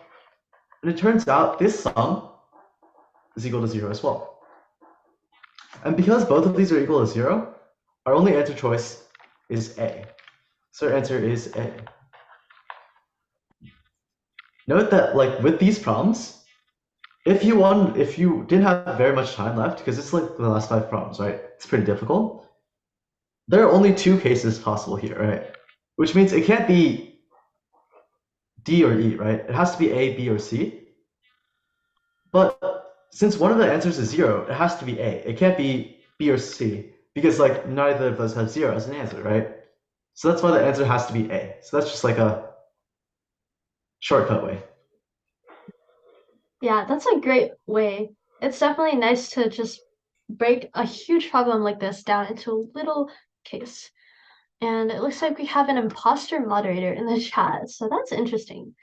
And it turns out this sum is equal to 0 as well. And because both of these are equal to 0, our only answer choice is A. So our answer is A. Note that like with these problems, if you didn't have very much time left, because it's like the last 5 problems, right? It's pretty difficult. There are only 2 cases possible here, right? which means it can't be D or E, right? It has to be A, B, or C. But since one of the answers is 0, it has to be A. It can't be B or C because like neither of us have 0 as an answer, right? So that's why the answer has to be A. So that's just like a shortcut way. Yeah, that's a great way. It's definitely nice to just break a huge problem like this down into a little case. And it looks like we have an imposter moderator in the chat, so that's interesting.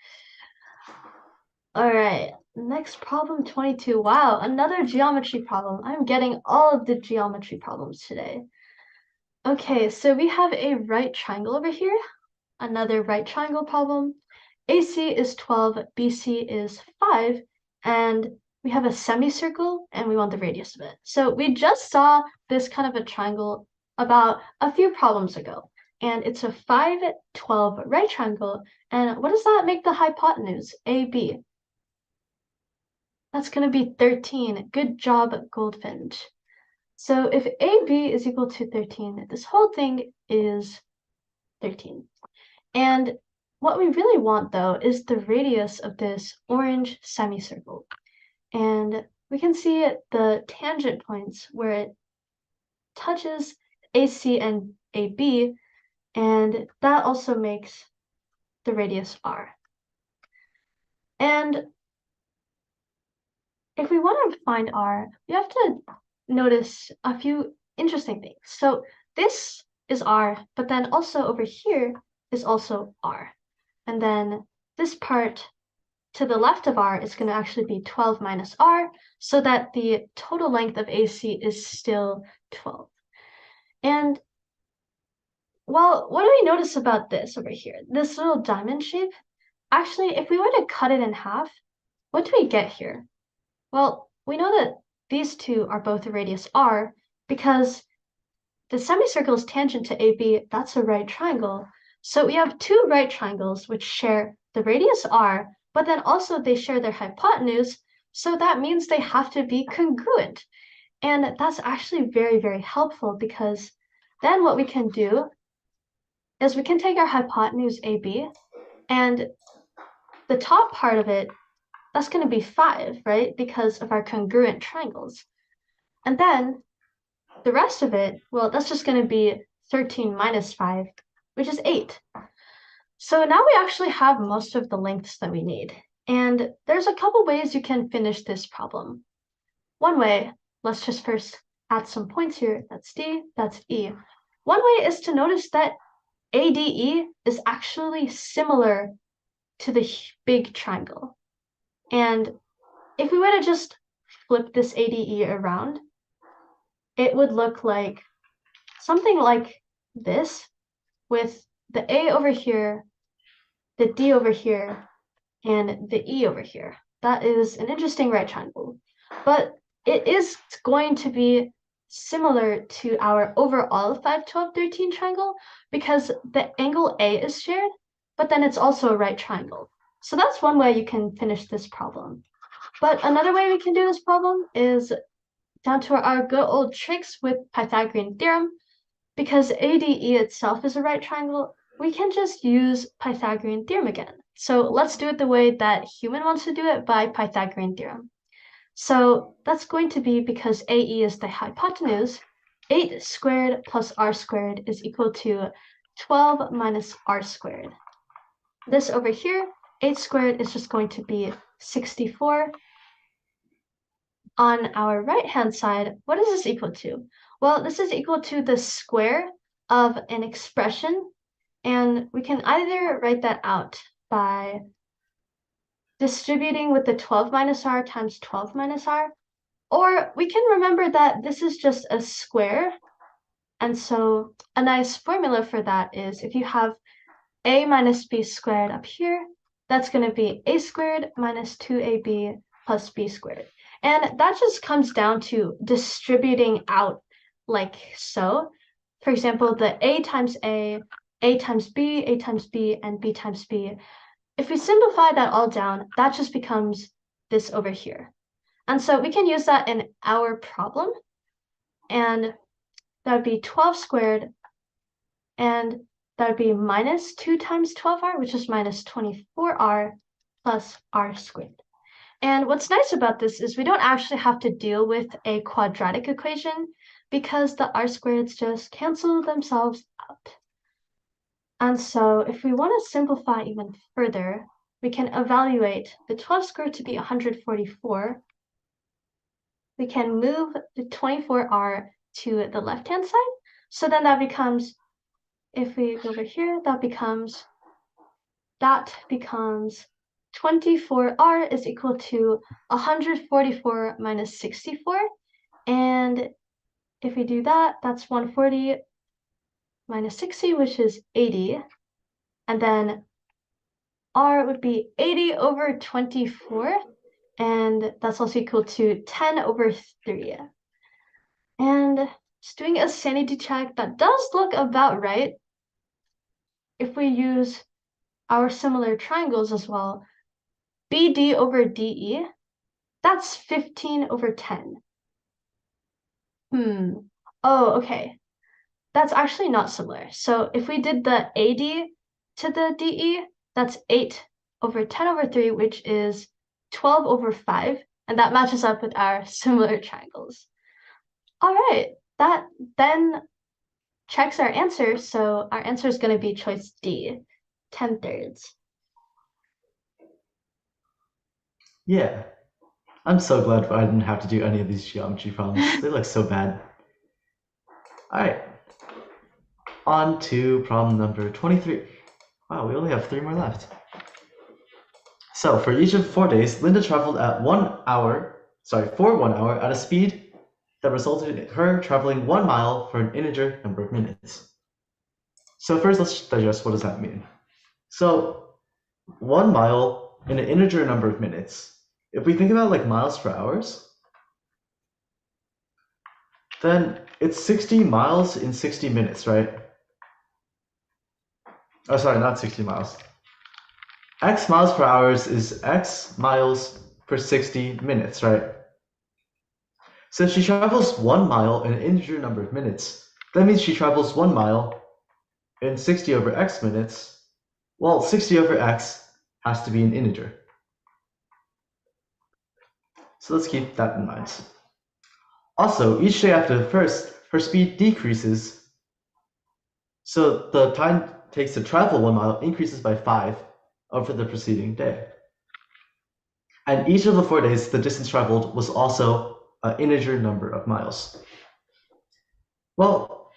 All right, next problem 22. Wow, another geometry problem. I'm getting all of the geometry problems today. Okay, so we have a right triangle over here, another right triangle problem. AC is 12, BC is 5, and we have a semicircle and we want the radius of it. So we just saw this kind of a triangle about a few problems ago, and it's a 5, 12 right triangle. And what does that make the hypotenuse, AB? That's going to be 13. Good job, Goldfinch. So if AB is equal to 13, this whole thing is 13. And what we really want, though, is the radius of this orange semicircle. And we can see the tangent points where it touches AC and AB, and that also makes the radius R. And if we want to find R, we have to notice a few interesting things. So this is R, but then also over here is also R. And then this part to the left of R is going to actually be 12 minus R, so that the total length of AC is still 12. And, well, what do we notice about this over here? This little diamond shape? Actually, if we were to cut it in half, what do we get here? Well, we know that these two are both a radius R because the semicircle is tangent to AB, that's a right triangle. So we have two right triangles which share the radius R, but then also they share their hypotenuse, so that means they have to be congruent. And that's actually very, very helpful because then what we can do is we can take our hypotenuse AB and the top part of it, that's going to be 5, right? Because of our congruent triangles. And then the rest of it, well, that's just going to be 13 minus 5, which is 8. So now we actually have most of the lengths that we need. And there's a couple ways you can finish this problem. One way, let's just first add some points here. That's D, that's E. One way is to notice that ADE is actually similar to the big triangle. And if we were to just flip this ADE around, it would look like something like this, with the A over here, the D over here, and the E over here. That is an interesting right triangle, but it is going to be similar to our overall 5, 12, 13 triangle because the angle A is shared, but then it's also a right triangle. So that's one way you can finish this problem. But another way we can do this problem is down to our good old tricks with Pythagorean theorem. Because ADE itself is a right triangle, we can just use Pythagorean theorem again. So let's do it the way that human wants to do it by Pythagorean theorem. So that's going to be, because AE is the hypotenuse, 8 squared plus R squared is equal to 12 minus R squared. This over here, 8 squared is just going to be 64. On our right-hand side, what is this equal to? Well, this is equal to the square of an expression, and we can either write that out by distributing with the 12 minus r times 12 minus r, or we can remember that this is just a square, and so a nice formula for that is if you have a minus b squared up here, that's going to be a squared minus 2ab plus b squared. And that just comes down to distributing out like so. For example, the a times a times b, and b times b. If we simplify that all down, that just becomes this over here. And so we can use that in our problem. And that would be 12 squared. And that would be minus 2 times 12r, which is minus 24r plus r squared. And what's nice about this is we don't actually have to deal with a quadratic equation because the r squareds just cancel themselves out. And so if we want to simplify even further, we can evaluate the 12 squared to be 144. We can move the 24r to the left-hand side. So then that becomes, if we go over here, that becomes 24r is equal to 144 minus 64. And if we do that, that's 140 minus 60, which is 80. And then r would be 80 over 24. And that's also equal to 10 over 3. And just doing a sanity check, that does look about right. If we use our similar triangles as well, BD over DE, that's 15 over 10. Oh, okay. That's actually not similar. So if we did the AD to the DE, that's 8 over 10 over 3, which is 12 over 5. And that matches up with our similar triangles. All right, that then checks our answer. So our answer is going to be choice D, 10/3. Yeah. I'm so glad I didn't have to do any of these geometry problems. They look so bad. Alright. On to problem number 23. Wow, we only have 3 more left. So for each of 4 days, Linda traveled at for 1 hour at a speed that resulted in her traveling 1 mile for an integer number of minutes. So first let's digest what does that mean. So 1 mile in an integer number of minutes. If we think about like miles per hours, then it's 60 miles in 60 minutes, right? Oh, sorry, not 60 miles. X miles per hour is X miles per 60 minutes, right? So if she travels 1 mile in an integer number of minutes, that means she travels 1 mile in 60 over X minutes. Well, 60 over X has to be an integer. So let's keep that in mind. Also, each day after the first, her speed decreases. So the time it takes to travel 1 mile increases by 5 over the preceding day. And each of the 4 days, the distance traveled was also an integer number of miles. Well,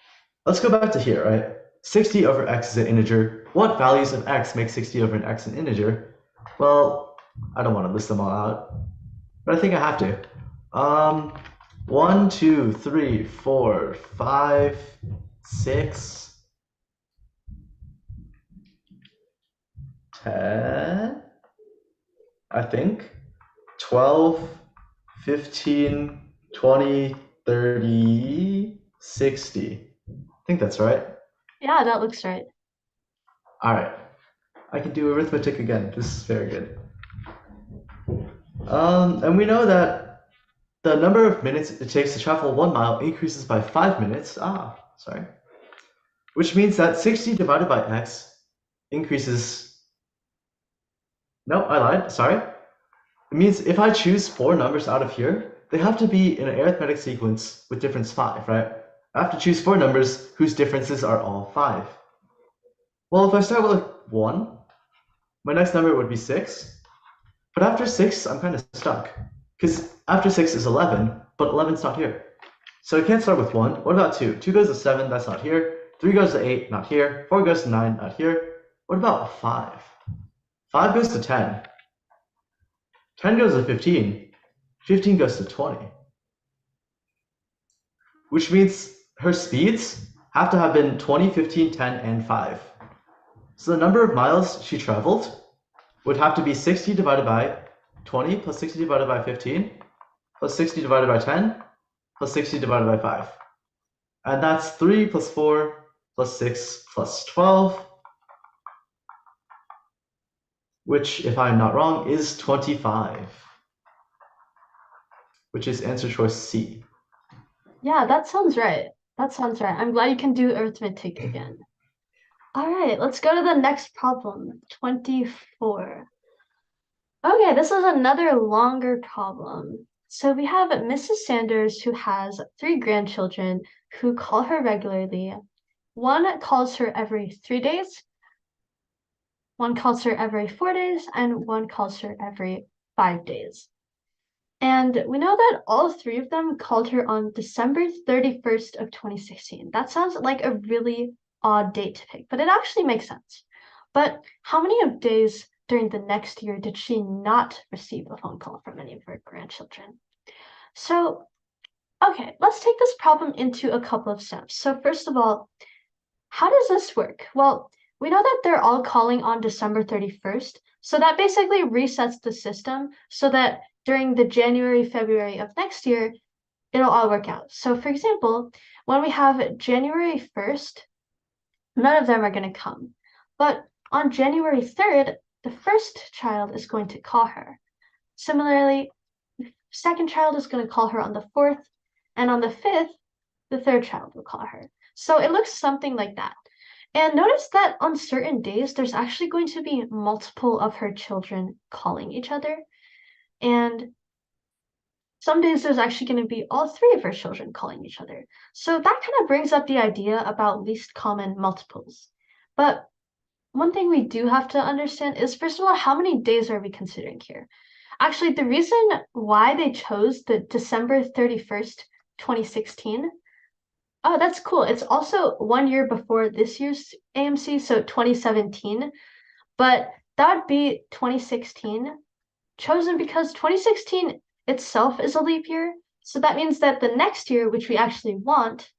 let's go back to here, right? 60 over x is an integer. What values of x make 60 over an x an integer? Well, I don't want to list them all out, but I think I have to. 1, 2, 3, 4, 5, 6, 10, I think, 12, 15, 20, 30, 60. I think that's right. Yeah, that looks right. All right. I can do arithmetic again. This is very good. And we know that the number of minutes it takes to travel 1 mile increases by 5 minutes. Which means that 60 divided by x increases. No, I lied. Sorry. It means if I choose 4 numbers out of here, they have to be in an arithmetic sequence with difference 5, right? I have to choose 4 numbers whose differences are all 5. Well, if I start with 1, my next number would be 6. But after 6, I'm kind of stuck. Because after 6 is 11, but 11's not here. So I can't start with 1. What about 2? 2 goes to 7, that's not here. 3 goes to 8, not here. 4 goes to 9, not here. What about 5? 5 goes to 10. 10 goes to 15. 15 goes to 20. Which means her speeds have to have been 20, 15, 10, and 5. So the number of miles she traveled would have to be 60 divided by 20 plus 60 divided by 15 plus 60 divided by 10 plus 60 divided by 5. And that's 3 plus 4 plus 6 plus 12, which, if I'm not wrong, is 25, which is answer choice C. Yeah, that sounds right. That sounds right. I'm glad you can do arithmetic again. All right, let's go to the next problem, 24. Okay, this is another longer problem. So we have Mrs. Sanders who has 3 grandchildren who call her regularly. One calls her every 3 days, one calls her every 4 days, and one calls her every 5 days. And we know that all 3 of them called her on December 31st of 2016. That sounds like a really odd date to pick, but it actually makes sense. But how many of days during the next year did she not receive a phone call from any of her grandchildren? So, okay, let's take this problem into a couple of steps. So first of all, how does this work? Well, we know that they're all calling on December 31st, so that basically resets the system so that during the January, February of next year, it'll all work out. So for example, when we have January 1st, none of them are going to come. But on January 3rd, the first child is going to call her. Similarly, the second child is going to call her on the 4th, and on the 5th, the third child will call her. So it looks something like that. And notice that on certain days, there's actually going to be multiple of her children calling each other. And some days there's actually going to be all 3 of her children calling each other. So that kind of brings up the idea about least common multiples. But one thing we do have to understand is, first of all, how many days are we considering here? Actually, the reason why they chose the December 31st, 2016. Oh, that's cool. It's also 1 year before this year's AMC, so 2017. But that would be 2016, chosen because 2016 itself is a leap year. So that means that the next year, which we actually want,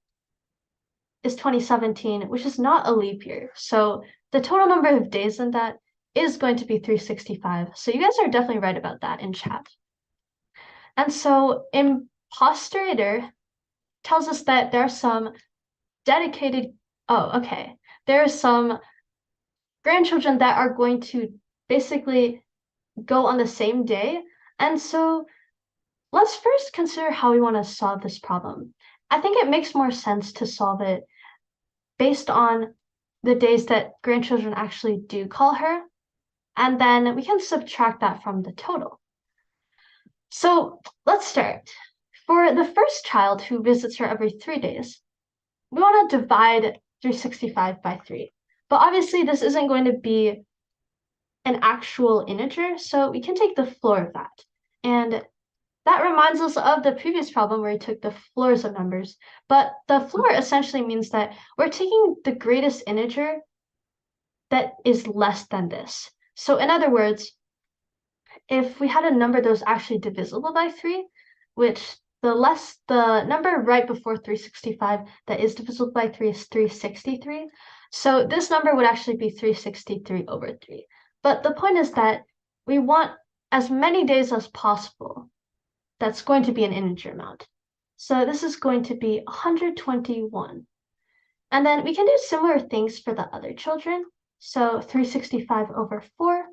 is 2017, which is not a leap year. So the total number of days in that is going to be 365. So you guys are definitely right about that in chat. And so Imposterator tells us that there are some dedicated, there are some grandchildren that are going to basically go on the same day. And so let's first consider how we want to solve this problem. I think it makes more sense to solve it based on the days that grandchildren actually do call her, and then we can subtract that from the total. So let's start. For the first child who visits her every 3 days, we want to divide 365 by 3. But obviously this isn't going to be an actual integer, so we can take the floor of that. And that reminds us of the previous problem where we took the floors of numbers. But the floor essentially means that we're taking the greatest integer that is less than this. So in other words, if we had a number that was actually divisible by 3, which the number right before 365 that is divisible by 3 is 363. So this number would actually be 363 over 3. But the point is that we want as many days as possible. That's going to be an integer amount. So this is going to be 121. And then we can do similar things for the other children. So 365 over 4.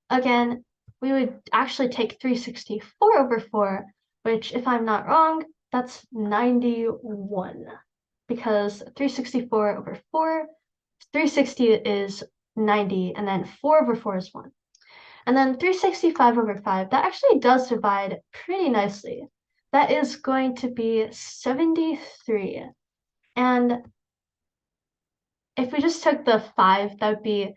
Again, we would actually take 364 over 4, which, if I'm not wrong, that's 91. Because 364 over 4, 360 is 90, and then 4 over 4 is 1. And then 365 over 5, that actually does divide pretty nicely. That is going to be 73. And if we just took the 5, that would be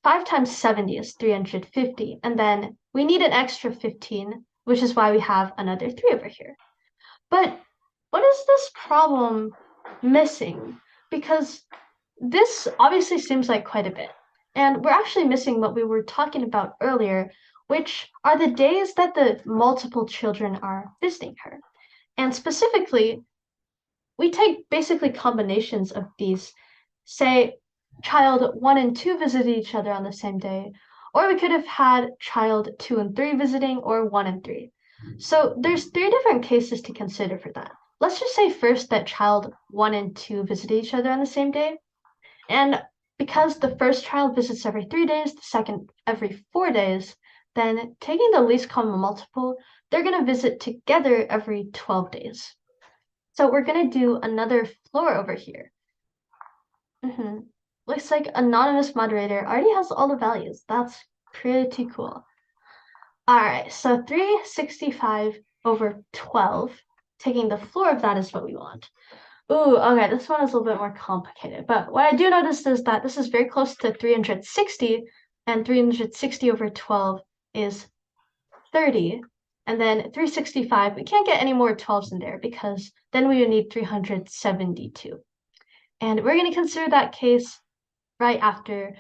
5 times 70 is 350. And then we need an extra 15, which is why we have another 3 over here. But what is this problem missing? Because this obviously seems like quite a bit. And we're actually missing what we were talking about earlier, which are the days that the multiple children are visiting her. And specifically, we take basically combinations of these. Say, child 1 and 2 visited each other on the same day, or we could have had child 2 and 3 visiting, or 1 and 3. So there's 3 different cases to consider for that. Let's just say first that child 1 and 2 visited each other on the same day. And because the first child visits every 3 days, the second every 4 days, then taking the least common multiple, they're going to visit together every 12 days. So we're going to do another floor over here. looks like anonymous moderator already has all the values. That's pretty cool. All right, so 365 over 12, taking the floor of that is what we want. Ooh, okay, this one is a little bit more complicated. But what I do notice is that this is very close to 360, and 360 over 12 is 30. And then 365, we can't get any more 12s in there because then we would need 372. And we're going to consider that case right after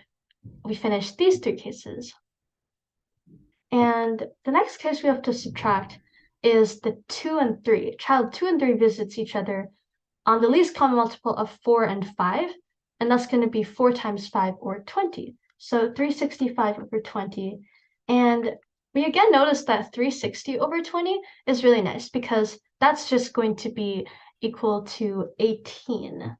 we finish these three cases. And the next case we have to subtract is the 2 and 3. Child 2 and 3 visits each other on the least common multiple of 4 and 5, and that's going to be 4 times 5 or 20. So 365 over 20. And we again notice that 360 over 20 is really nice because that's just going to be equal to 18.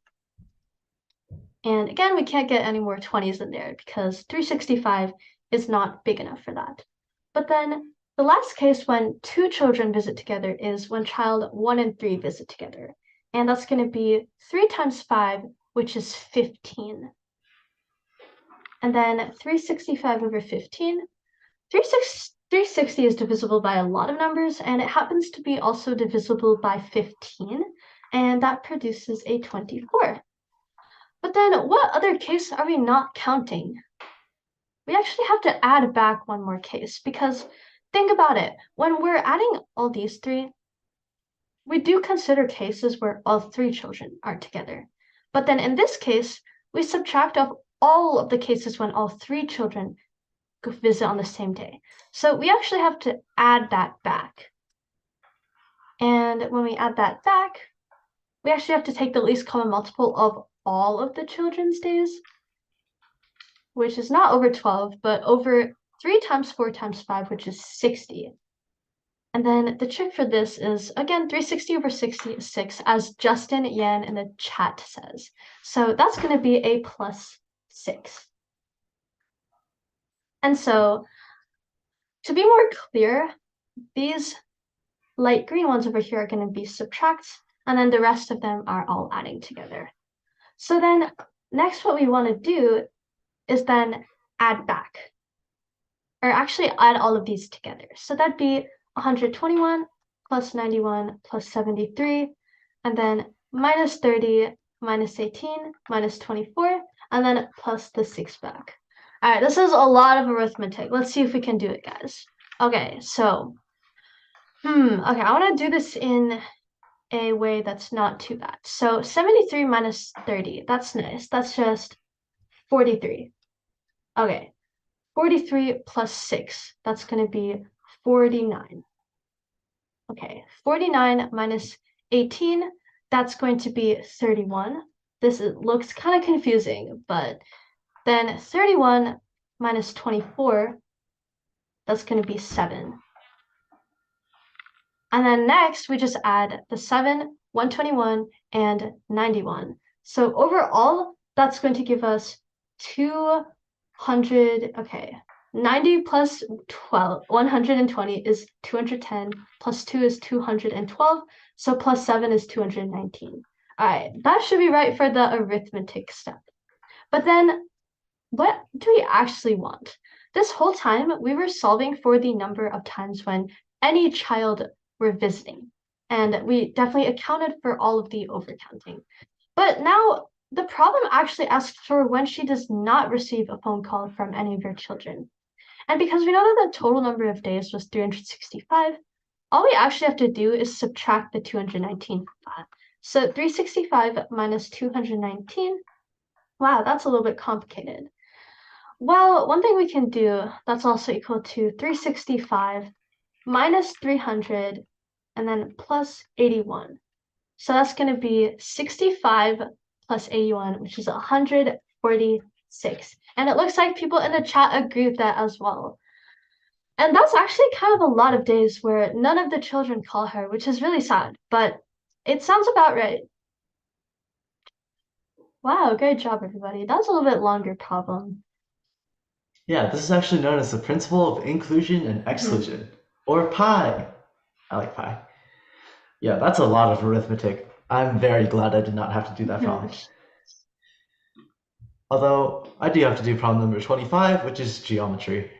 And again, we can't get any more 20s in there because 365 is not big enough for that. But then the last case when two children visit together is when child 1 and 3 visit together. And that's going to be 3 times 5, which is 15. And then 365 over 15. 360 is divisible by a lot of numbers, and it happens to be also divisible by 15, and that produces a 24. But then what other case are we not counting? We actually have to add back one more case, because think about it. When we're adding all these three, we do consider cases where all three children are together. But then in this case, we subtract off all of the cases when all three children visit on the same day. So we actually have to add that back. And when we add that back, we actually have to take the least common multiple of all of the children's days, which is not over 12, but over 3 times 4 times 5, which is 60. And then the trick for this is, again, 360 over 66, as Justin Yan in the chat says. So that's going to be a plus 6. And so, to be more clear, these light green ones over here are going to be subtracts, and then the rest of them are all adding together. So then, next what we want to do is then add back, or actually add all of these together. So that'd be 121 plus 91 plus 73, and then minus 30, minus 18, minus 24, and then plus the 6 back. All right, this is a lot of arithmetic. Let's see if we can do it, guys. Okay, so, okay, I want to do this in a way that's not too bad. So 73 minus 30, that's nice. That's just 43. Okay, 43 plus 6, that's going to be 49. Okay, 49 minus 18, that's going to be 31. This looks kind of confusing, but then 31 minus 24, that's going to be 7. And then next, we just add the 7, 121, and 91. So overall, that's going to give us 200, okay, 90 plus 120 is 210, plus 2 is 212, so plus 7 is 219. All right, that should be right for the arithmetic step. But then, what do we actually want? This whole time, we were solving for the number of times when any child were visiting, and we definitely accounted for all of the overcounting. But now, the problem actually asks for when she does not receive a phone call from any of your children. And because we know that the total number of days was 365, all we actually have to do is subtract the 219 from that. So 365 minus 219, wow, that's a little bit complicated. Well, one thing we can do that's also equal to 365 minus 300 and then plus 81. So that's going to be 65 plus 81, which is 146. And it looks like people in the chat agree with that as well. And that's actually kind of a lot of days where none of the children call her, which is really sad, but it sounds about right. Wow, great job, everybody. That's a little bit longer problem. Yeah, this is actually known as the principle of inclusion and exclusion, or pi. I like pi. Yeah, that's a lot of arithmetic. I'm very glad I did not have to do that problem. Although I do have to do problem number 25, which is geometry.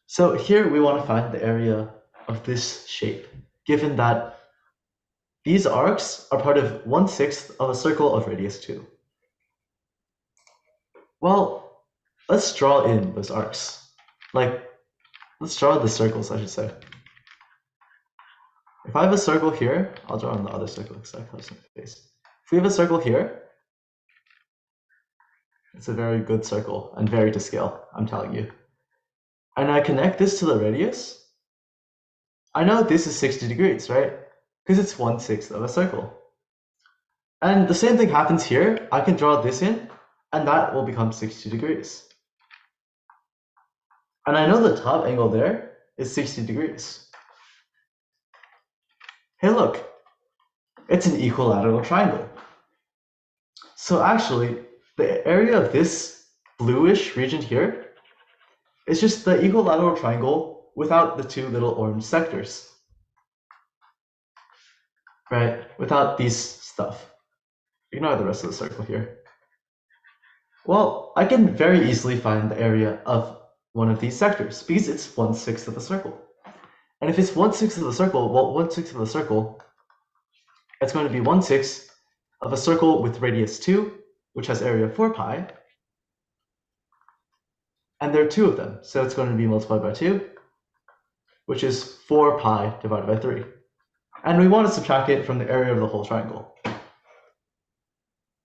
So here we want to find the area of this shape, given that these arcs are part of 1/6 of a circle of radius 2. Well, let's draw in those arcs. Let's draw the circles, I should say. If I have a circle here, I'll draw on the other circle because I have some space. If we have a circle here, it's a very good circle and very to scale, I'm telling you. And I connect this to the radius. I know this is 60 degrees, right? Because it's 1/6 of a circle. And the same thing happens here. I can draw this in, and that will become 60 degrees. And I know the top angle there is 60 degrees. Hey, look, it's an equilateral triangle. So actually, the area of this bluish region here is just the equilateral triangle without the two little orange sectors, right? Without these stuff. Ignore the rest of the circle here. Well, I can very easily find the area of one of these sectors because it's 1/6 of the circle. And if it's 1/6 of the circle, well, 1/6 of the circle, it's going to be 1/6 of a circle with radius 2, which has area 4 pi. And there are two of them, so it's going to be multiplied by 2, which is 4 pi divided by 3. And we want to subtract it from the area of the whole triangle.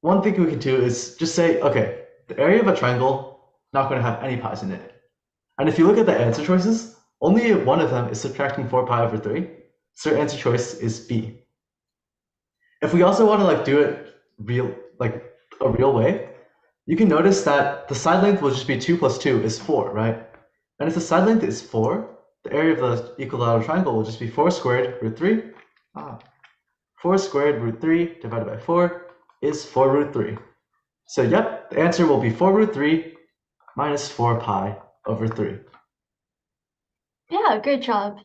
One thing we can do is just say, okay, the area of a triangle, not going to have any pi's in it. And if you look at the answer choices, only one of them is subtracting 4 pi over 3, so your answer choice is B. If we also want to do it a real way, you can notice that the side length will just be 2 plus 2 is 4, right? And if the side length is 4, the area of the equilateral triangle will just be 4 squared root 3. 4 squared root 3 divided by 4 is 4 root 3. So yep, the answer will be 4 root 3 minus 4 pi over 3. Yeah, great job.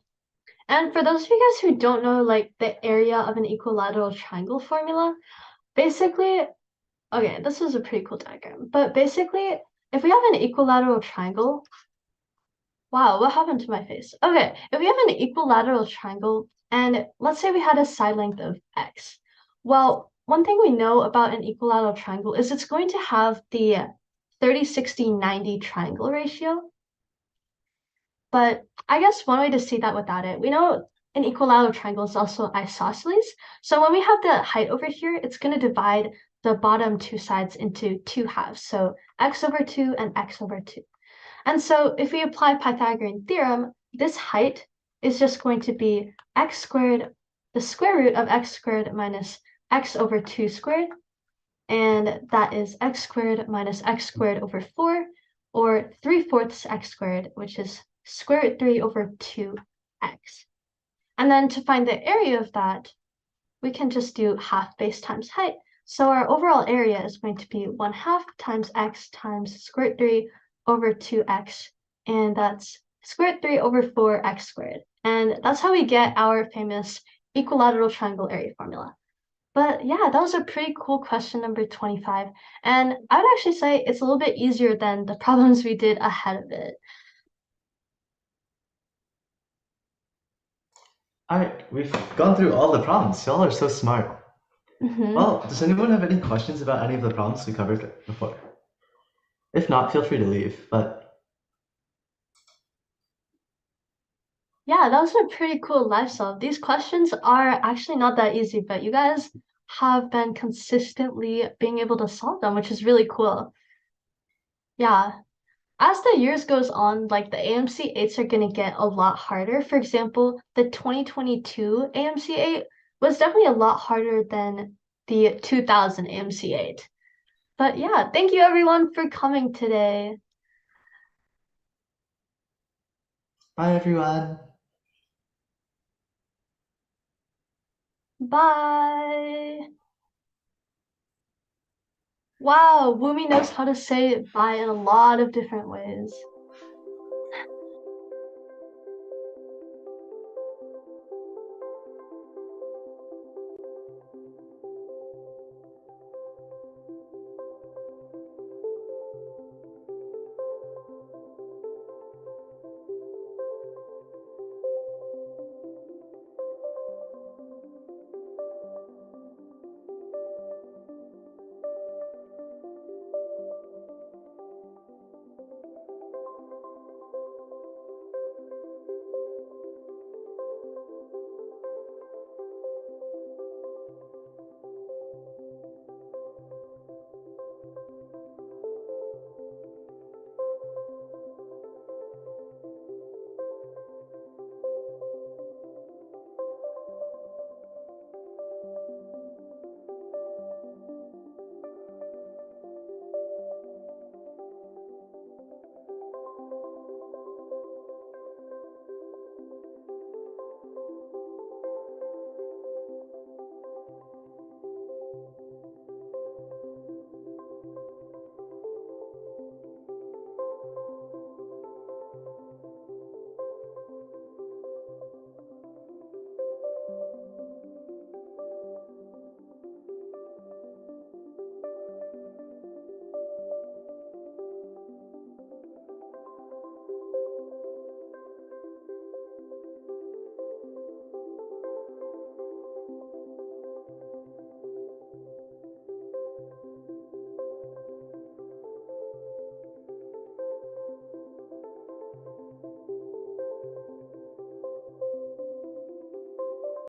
And for those of you guys who don't know the area of an equilateral triangle formula, basically, okay, this is a pretty cool diagram, but basically, if we have an equilateral triangle, wow, what happened to my face? Okay, if we have an equilateral triangle, and let's say we had a side length of x, well, one thing we know about an equilateral triangle is it's going to have the 30, 60, 90 triangle ratio. But I guess one way to see that without it, we know an equilateral triangle is also isosceles. So when we have the height over here, it's going to divide the bottom two sides into two halves. So x over 2 and x over 2. And so if we apply Pythagorean theorem, this height is just going to be x squared, the square root of x squared minus x over 2 squared. And that is x squared minus x squared over 4, or 3/4 x squared, which is square root 3 over 2x. And then to find the area of that, we can just do half base times height. So our overall area is going to be 1/2 times x times square root 3 over 2x, and that's square root 3 over 4x squared. And that's how we get our famous equilateral triangle area formula. But yeah, that was a pretty cool question number 25. And I would actually say it's a little bit easier than the problems we did ahead of it. Alright, we've gone through all the problems. Y'all are so smart. Well, does anyone have any questions about any of the problems we covered before? If not, feel free to leave, but yeah, that was a pretty cool live solve. These questions are actually not that easy, but you guys have been consistently being able to solve them, which is really cool. Yeah. As the years goes on, the AMC 8s are going to get a lot harder. For example, the 2022 AMC 8 was definitely a lot harder than the 2000 AMC 8. But yeah, thank you everyone for coming today. bye everyone. Bye. Wow, Wumi knows how to say bye in a lot of different ways.